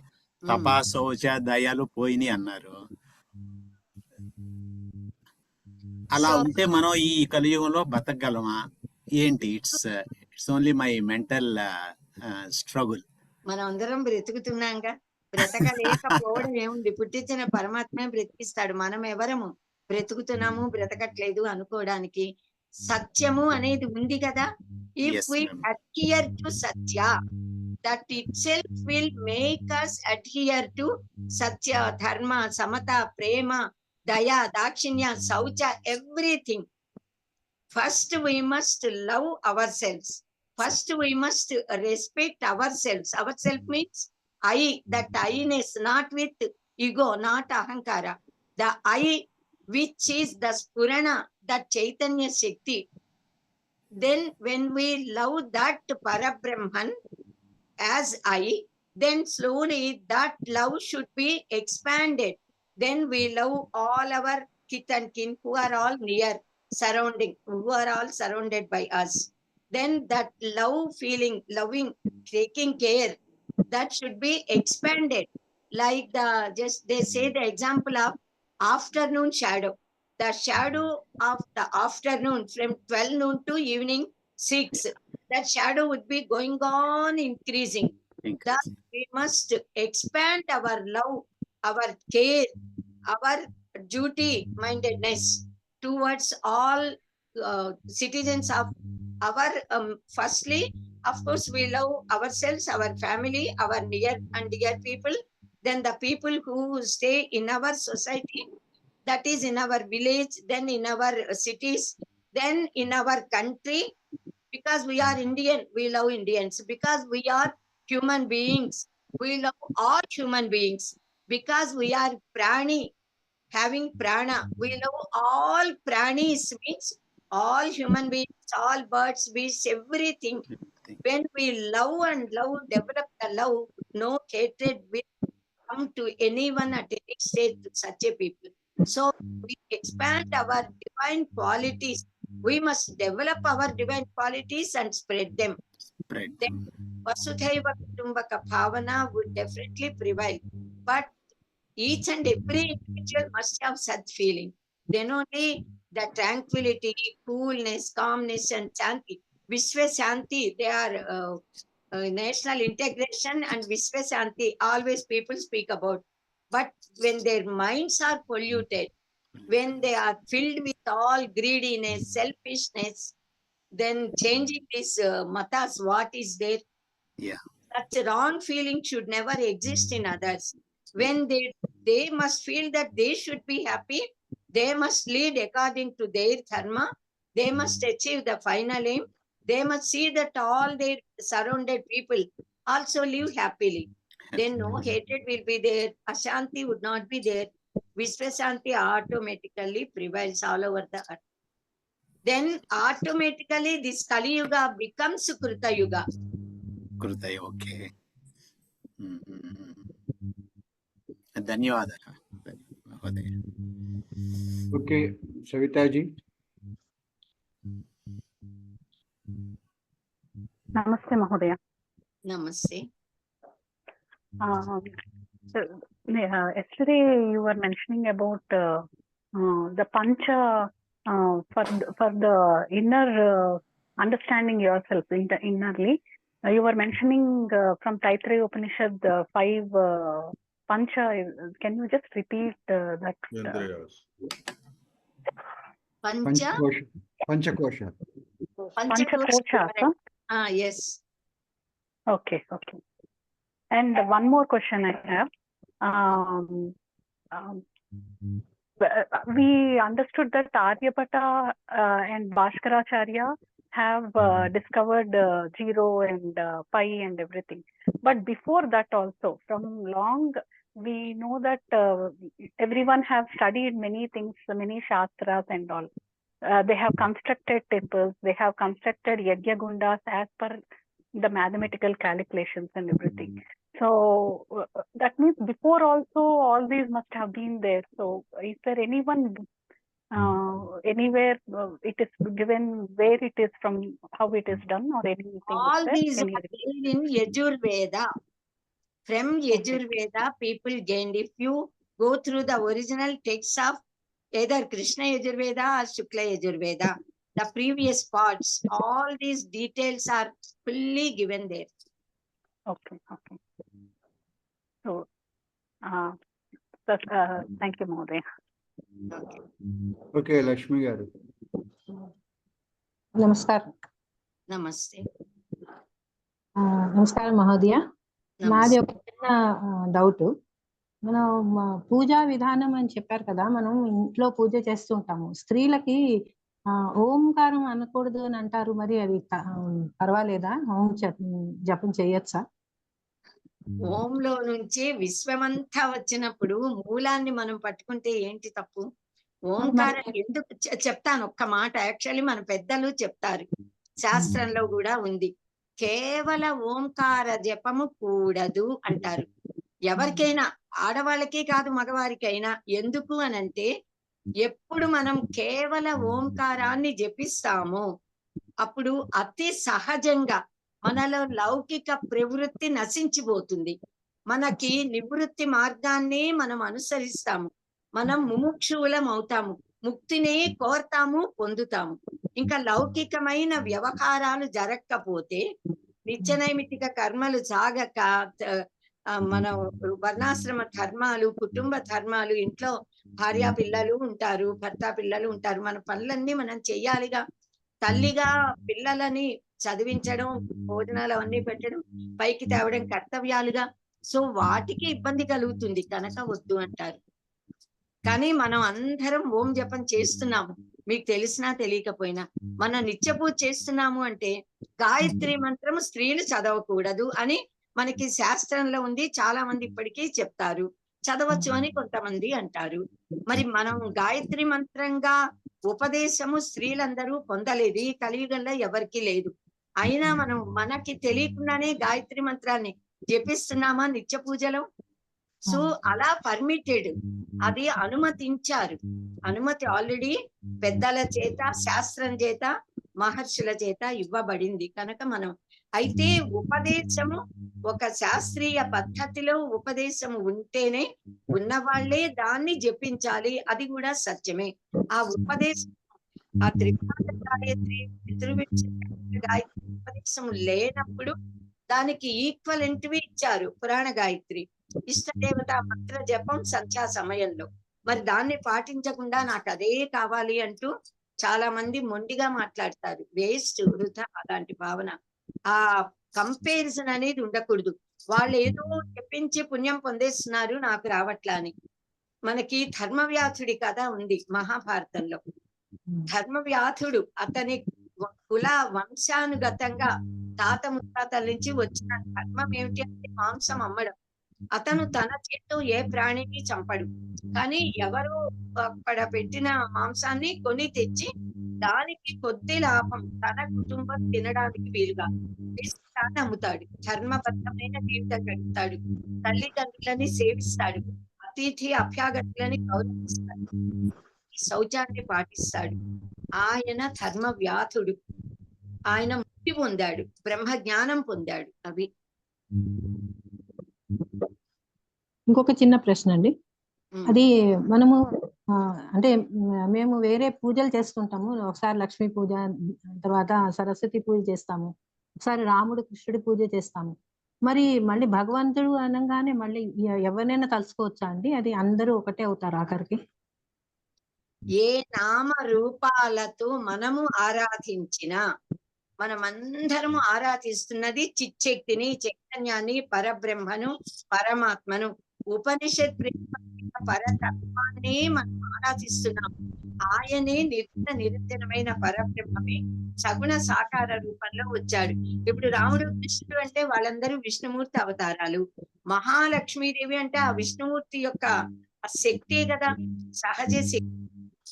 Speaker 9: తపా శౌచ దయాలు పోయినాయి అన్నారు. అలా
Speaker 4: So-
Speaker 9: ఉంటే మనం ఈ కలియుగంలో బతకగలమా ఏంటి? It's only my mental struggle.
Speaker 4: మనం అందరం బ్రతుకుతున్నాంగా, బ్రతకలేకపోవడం ఏముంది? పుట్టించిన పరమాత్మే బ్రతికిస్తాడు. మనం ఎవరము బ్రతుకుతున్నాము బ్రతకట్లేదు అనుకోవడానికి? సత్యము అనేది ఉంది కదా. If
Speaker 9: Yes,
Speaker 4: we
Speaker 9: ma'am.
Speaker 4: Adhere to Satya, that itself will make us adhere to Satya, Dharma, Samata, Prema, Daya, Dakshinya, Shaucha, everything. First we must love ourselves. First we must respect ourselves. Ourself means I, that I-ness, not with ego, not ahankara. The I, which is the spurana, that Chaitanya Shakti. Then when we love that Parabrahman as I, then slowly that love should be expanded. Then we love all our kith and kin who are all near, surrounding, who are all surrounded by us. Then that love feeling, loving, taking care, that should be expanded. Like just they say the example of afternoon shadow. The shadow of the afternoon from 12 noon to evening 6, that shadow would be going on increasing. That we must expand our love, our care, our duty mindedness towards all citizens of our firstly, of course, we love ourselves, our family, our near and dear people, then the people who stay in our society, that is in our village, then in our cities, then in our country. Because we are Indian, we love Indians. Because we are human beings, we love all human beings. Because we are prani, having prana, we love all pranis, means all human beings, all birds, beasts, everything. When we love and love, develop the love, no hatred will come to anyone at any stage to such a people. So we expand our divine qualities. We must develop our divine qualities and spread them. Then Vasudhaiva Kutumbaka Bhavana would definitely prevail. But each and every individual must have such feeling. Then only the tranquility, coolness, calmness, and Shanti. Vishwa Shanti, they are national integration and Vishwa Shanti, always people speak about. But when their minds are polluted, when they are filled with all greediness, selfishness, then changing this matas, what is there?
Speaker 9: Yeah.
Speaker 4: Such wrong feeling should never exist in others. When they must feel that they should be happy, they must lead according to their dharma, they must achieve the final aim, they must see that all their surrounded people also live happily. Then no hatred will be there, ashanti would not be there, Vishwashanti automatically prevails all over the earth. Then automatically this Kali Yuga becomes Kruta Yuga.
Speaker 9: కృతయ. Okay, ధన్యవాదాలు మహోదయ.
Speaker 1: Okay, Savitaji.
Speaker 10: Namaste, Mahodaya.
Speaker 4: Namaste.
Speaker 10: Yesterday you were mentioning about the pancha for the inner understanding yourself innerly. You were mentioning from Taittiriya Upanishad 5 pancha. Can you just repeat that?
Speaker 2: Indriyas.
Speaker 4: Pancha?
Speaker 1: Panchakosha.
Speaker 10: Panchakosha.
Speaker 4: Yes.
Speaker 10: Okay. And one more question I have. We understood that Aryabhata and Bhaskaracharya have discovered zero and pi and everything. But before that also, from long, we know that everyone have studied many things, many shastras and all. They have constructed temples, they have constructed yajna gundas as per the mathematical calculations and everything. So that means before also all these must have been there. So is there anyone anywhere it is given where it is from, how it is done, or anything?
Speaker 4: All these are gained in Yajurveda. From Yajurveda, people gained. If you go through the original texts of either Krishna Yajurveda or Shukla Yajurveda, the previous parts, all these details are fully given there.
Speaker 10: Okay. So thank you, Mahodaya.
Speaker 4: Okay.
Speaker 1: Okay, Lakshmi garu.
Speaker 11: నమస్కారం.
Speaker 4: Namaste.
Speaker 11: నమస్కారం మహోదయ. నాది
Speaker 4: Namaste.
Speaker 11: ఒక చిన్న doubt. మనం పూజా విధానం అని చెప్పారు కదా, మనం ఇంట్లో పూజ చేస్తుంటాము. స్త్రీలకి ఓంకారం అనకూడదు అని అంటారు, మరి అది పర్వాలేదా? ఓం జపం చేయొచ్చా?
Speaker 4: ఓంలో నుంచి విశ్వమంతా వచ్చినప్పుడు మూలాన్ని మనం పట్టుకుంటే ఏంటి తప్పు? ఓంకారం ఎందుకు చెప్తాను ఒక్క మాట. యాక్చువల్లీ మన పెద్దలు చెప్తారు, శాస్త్రంలో కూడా ఉంది. కేవల ఓంకార జపము కూడదు అంటారు. ఎవరికైనా, ఆడవాళ్ళకే కాదు మగవారికైనా. ఎందుకు అనంటే, ఎప్పుడు మనం కేవల ఓంకారాన్ని జపిస్తామో అప్పుడు అతి సహజంగా మనలో లౌకిక ప్రవృత్తి నశించిపోతుంది. మనకి నివృత్తి మార్గాన్ని మనం అనుసరిస్తాము. మనం ముముక్షువులం అవుతాము, ముక్తిని కోరతాము, పొందుతాము. ఇంకా లౌకికమైన వ్యవహారాలు జరగకపోతే, నిత్యనైమితిక కర్మలు సాగక, మనం వర్ణాశ్రమ ధర్మాలు, కుటుంబ ధర్మాలు, ఇంట్లో భార్య పిల్లలు ఉంటారు, భర్త పిల్లలు ఉంటారు, మన పనులన్నీ మనం చెయ్యాలిగా. తల్లిగా పిల్లలని చదివించడం, భోజనాలు అవన్నీ పెట్టడం, పైకి తేవడం కర్తవ్యాలుగా. సో వాటికి ఇబ్బంది కలుగుతుంది కనుక వద్దు అంటారు. కానీ మనం అందరం ఓం జపం చేస్తున్నాము, మీకు తెలిసినా తెలియకపోయినా. మనం నిత్య పూజ చేస్తున్నాము అంటే గాయత్రి మంత్రము స్త్రీలు చదవకూడదు అని మనకి శాస్త్రంలో ఉంది. చాలా మంది ఇప్పటికీ చెప్తారు, చదవచ్చు అని కొంతమంది అంటారు. మరి మనం గాయత్రి మంత్రంగా ఉపదేశము స్త్రీలందరూ పొందలేదు, ఈ కలియుగంలో ఎవరికీ లేదు. అయినా మనం మనకి తెలియకుండానే గాయత్రి మంత్రాన్ని జపిస్తున్నామా నిత్య పూజలో? సో అలా పర్మిటెడ్, అది అనుమతించారు. అనుమతి ఆల్రెడీ పెద్దల చేత, శాస్త్రం చేత, మహర్షుల చేత ఇవ్వబడింది కనుక మనం. అయితే ఉపదేశము ఒక శాస్త్రీయ పద్ధతిలో ఉపదేశము ఉంటేనే ఉన్నవాళ్లే దాన్ని జపించాలి, అది కూడా సత్యమే. ఆ ఉపదేశం, ఆ త్రికాల గాయత్రి, గాయత్రి ఉపదేశము లేనప్పుడు దానికి ఈక్వలెంట్వి ఇచ్చారు పురాణ గాయత్రి, ఇష్టదేవత మంత్ర జపం సంధ్యా సమయంలో. మరి దాన్ని పాటించకుండా నాకు అదే కావాలి అంటూ చాలా మంది మొండిగా మాట్లాడతారు. వేస్ట్, వృధా అలాంటి భావన. ఆ కంపారిజన్ అనేది ఉండకూడదు. వాళ్ళు ఏదో చెప్పించి పుణ్యం పొందేస్తున్నారు, నాకు రావట్లా అని. మనకి ధర్మవ్యాధుడి కథ ఉంది మహాభారతంలో. ధర్మవ్యాధుడు అతని కుల వంశానుగతంగా తాత ముత్తాతల నుంచి వచ్చిన ధర్మం ఏమిటి అంటే మాంసం అమ్మడం. అతను తన చేతితో ఏ ప్రాణిని చంపడు, కానీ ఎవరో అక్కడ పెట్టిన మాంసాన్ని కొని తెచ్చి దానికి కొద్ది లాభం తన కుటుంబం తినడానికి వీలుగా దాన్ని అమ్ముతాడు. ధర్మబద్ధమైన జీవితం గడుపుతాడు, తల్లిదండ్రులని సేవిస్తాడు, అతిథి అభ్యాగతులని గౌరవిస్తాడు, శౌచాన్ని పాటిస్తాడు. ఆయన ధర్మ వ్యాధుడు. ఆయన ముక్తి పొందాడు, బ్రహ్మ జ్ఞానం పొందాడు. అవి
Speaker 11: ఇంకొక చిన్న ప్రశ్న అండి. అది మనము అంటే మేము వేరే పూజలు చేస్తుంటాము. ఒకసారి లక్ష్మీ పూజ, తర్వాత సరస్వతి పూజ చేస్తాము, ఒకసారి రాముడు కృష్ణుడి పూజ చేస్తాము. మరి మళ్ళీ భగవంతుడు అనగానే మళ్ళీ ఎవరినైనా తలుసుకోవచ్చా అండి? అది అందరూ ఒకటే అవుతారు ఆఖరికి?
Speaker 4: ఏ నామ రూపాలతో మనము ఆరాధించిన, మనమందరము ఆరాధిస్తున్నది చిచ్చక్తిని, చైతన్యాన్ని, పరబ్రహ్మను, పరమాత్మను. ఉపనిషత్ పరతత్వాన్ని మనం ఆరాధిస్తున్నాం. ఆయనే నిరంతరమైన పరబ్రహ్మమే సగుణ సాకార రూపంలో వచ్చాడు. ఇప్పుడు రాముడు కృష్ణుడు అంటే వాళ్ళందరూ విష్ణుమూర్తి అవతారాలు. మహాలక్ష్మీదేవి అంటే ఆ విష్ణుమూర్తి యొక్క శక్తే కదా, సహజ శక్తి.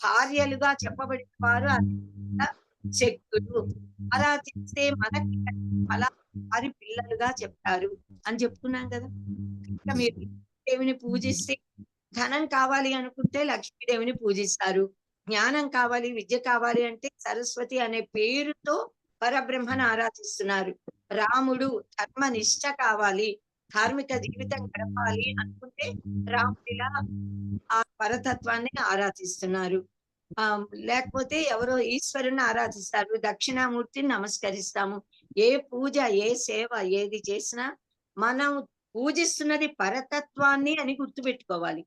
Speaker 4: భార్యలుగా చెప్పబడిన వారు శక్తులు. అలా చేస్తే మనకి అలా వారి పిల్లలుగా చెప్తారు అని చెప్తున్నాం కదా. ఇంకా మీరు దేవుని పూజిస్తే ధనం కావాలి అనుకుంటే లక్ష్మీదేవిని పూజిస్తారు. జ్ఞానం కావాలి, విద్య కావాలి అంటే సరస్వతి అనే పేరుతో పరబ్రహ్మను ఆరాధిస్తున్నారు. రాముడు ధర్మనిష్ట కావాలి, ధార్మిక జీవితం గడపాలి అనుకుంటే రాముడిలా ఆ పరతత్వాన్ని ఆరాధిస్తున్నారు. లేకపోతే ఎవరో ఈశ్వరుని ఆరాధిస్తారు, దక్షిణామూర్తిని నమస్కరిస్తాము. ఏ పూజ, ఏ సేవ, ఏది చేసినా మనం పూజిస్తున్నది పరతత్వాన్ని అని గుర్తుపెట్టుకోవాలి.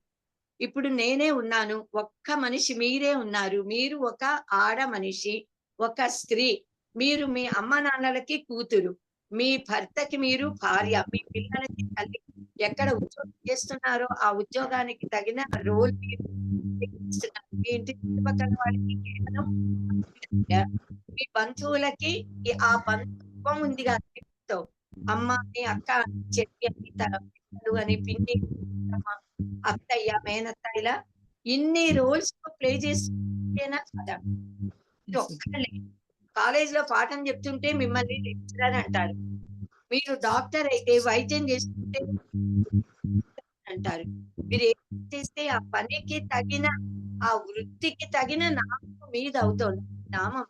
Speaker 4: ఇప్పుడు నేనే ఉన్నాను, ఒక్క మనిషి మీరే ఉన్నారు, మీరు ఒక ఆడ మనిషి, ఒక స్త్రీ, మీరు మీ అమ్మ నాన్నలకి కూతురు, మీ భర్తకి మీరు భార్య, మీ పిల్లలకి తల్లి. ఎక్కడ ఉద్యోగం చేస్తున్నారో ఆ ఉద్యోగానికి తగిన రోల్ మీరు నిర్వహిస్తున్నారు. మీ ఇంటి చుట్టుపక్కల వాళ్ళకి కేవలం మీ బంధువులకి ఆ బంధుత్వం ఉంది కదా, అమ్మ అని, అక్క అని, చెల్లి అని, పిల్లలు అని, పిన్ని, అత్తయ్య, మేనత్త, ఇలా ఇన్ని రోల్స్ ప్లే చేస్తేనా కదా. ఒక్కళ్ళే కాలేజ్ లో పాఠం చెప్తుంటే మిమ్మల్ని లెక్చరర్ అంటారు, మీరు డాక్టర్ అయితే వైద్యం చేస్తుంటే అంటారు. మీరు ఏం చేస్తే ఆ పనికి తగిన, ఆ వృత్తికి తగిన నామం మీద అవుతుంది నామం.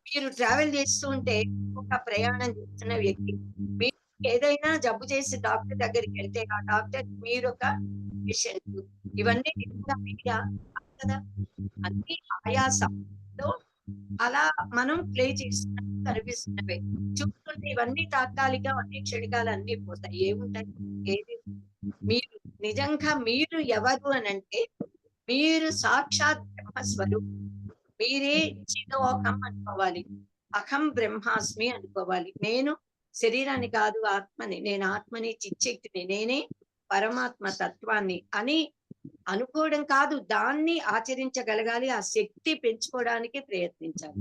Speaker 4: మీరు ట్రావెల్ చేస్తూ ఉంటే ఒక ప్రయాణం చేస్తున్న వ్యక్తి, మీరు ఏదైనా జబ్బు చేసి డాక్టర్ దగ్గరికి వెళ్తే ఆ డాక్టర్ మీరు ఒక పేషెంట్. ఇవన్నీ మీరా కదా, అన్ని ఆయా సమయంలో అలా మనం ప్లే చేస్తున్నట్టు కనిపిస్తున్నవే. చూస్తుంటే ఇవన్నీ తాత్కాలికం, అన్ని క్షణికాలు, అన్ని పోతాయి. ఏముంటాయి? ఏది మీరు నిజంగా మీరు ఎవరు అని అంటే మీరు సాక్షాత్ బ్రహ్మస్వరూపం. మీరే చిదోహం అనుకోవాలి, అహం బ్రహ్మాస్మి అనుకోవాలి. నేను శరీరాన్ని కాదు, ఆత్మని, నేను ఆత్మని, చిచ్చక్తిని, నేనే పరమాత్మ తత్వాన్ని అని అనుకోవడం కాదు, దాన్ని ఆచరించగలగాలి. ఆ శక్తి పెంచుకోవడానికి ప్రయత్నించాలి.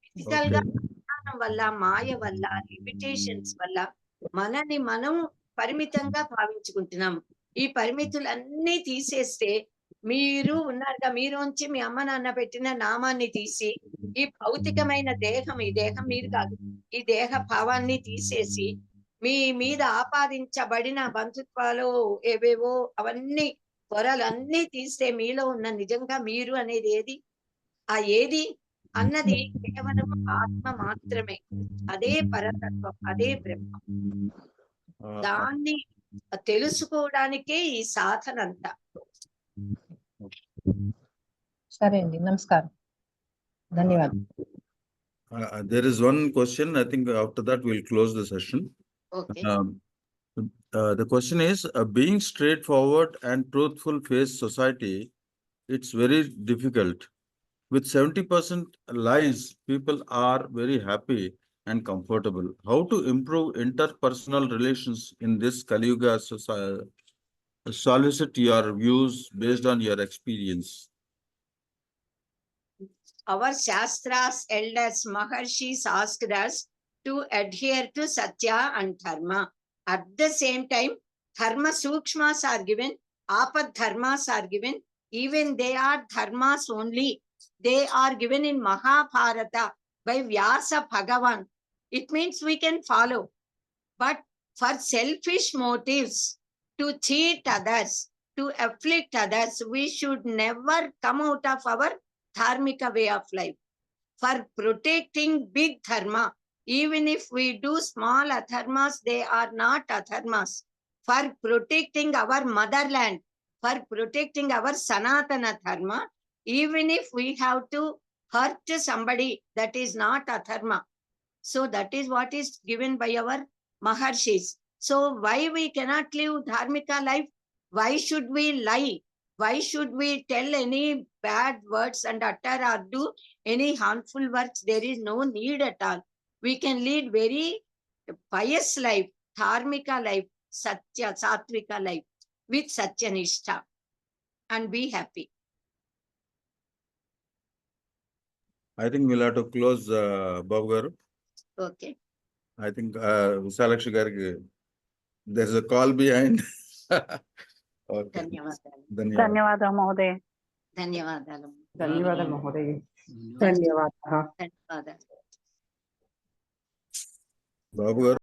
Speaker 4: ఫిజికల్ గా అజ్ఞానం వల్ల, మాయ వల్ల, లిమిటేషన్స్ వల్ల మనని మనం పరిమితంగా భావించుకుంటున్నాం. ఈ పరిమితులన్నీ తీసేస్తే మీరు ఉన్నారుగా, మీరోంచి మీ అమ్మ నాన్న పెట్టిన నామాన్ని తీసి ఈ భౌతికమైన దేహం, ఈ దేహం మీరు కాదు, ఈ దేహ భావాన్ని తీసేసి మీ మీద ఆపాదించబడిన బంధుత్వాలు ఏవేవో అవన్నీ పొరలన్నీ తీస్తే మీలో ఉన్న నిజంగా మీరు అనేది ఏది, ఆ ఏది అన్నది కేవలం ఆత్మ మాత్రమే. అదే పరతత్వం, అదే బ్రహ్మం. దాన్ని తెలుసుకోవడానికే ఈ సాధన అంతా.
Speaker 11: సరే అండి, నమస్కారం, ధన్యవాదాలు.
Speaker 2: There is one question. I think after that we'll close the session.
Speaker 4: Okay.
Speaker 2: The question is, being straightforward and truthful face society, it's very difficult. With 70% lies, people are very happy and comfortable. How to improve interpersonal relations in this Kali Yuga society? Solicit your views based on your experience.
Speaker 4: Our Shastras, elders, Maharshis asked us to adhere to Satya and Dharma. At the same time, Dharma Sukshmas are given, Apad Dharmas are given. Even they are Dharmas only. They are given in Mahabharata by Vyasa Bhagavan. It means we can follow. But for selfish motives, to cheat others, to afflict others, we should never come out of our dharmika way of life. For protecting big dharma, even if we do small adharmas, they are not adharmas. For protecting our motherland, for protecting our Sanaatana Dharma, even if we have to hurt somebody, that is not adharma. So that is what is given by our Maharshis. So why we cannot live dharmika life? Why should we lie? Why should we tell any bad words and utter or do any harmful words? There is no need at all. We can lead very pious life, dharmika life, satya, satvika life with satyanishta and be happy.
Speaker 2: I think we'll have to close, Babu garu.
Speaker 4: Okay.
Speaker 2: I think Visalakshi gariki, there's a call behind. Okay.
Speaker 4: ధన్యవాదాలు.
Speaker 10: ధన్యవాదాలు మహోదయ.
Speaker 4: ధన్యవాదాలు.
Speaker 12: ధన్యవాదాలు మహోదయ.
Speaker 4: ధన్యవాదాలు.
Speaker 2: బాబు గారు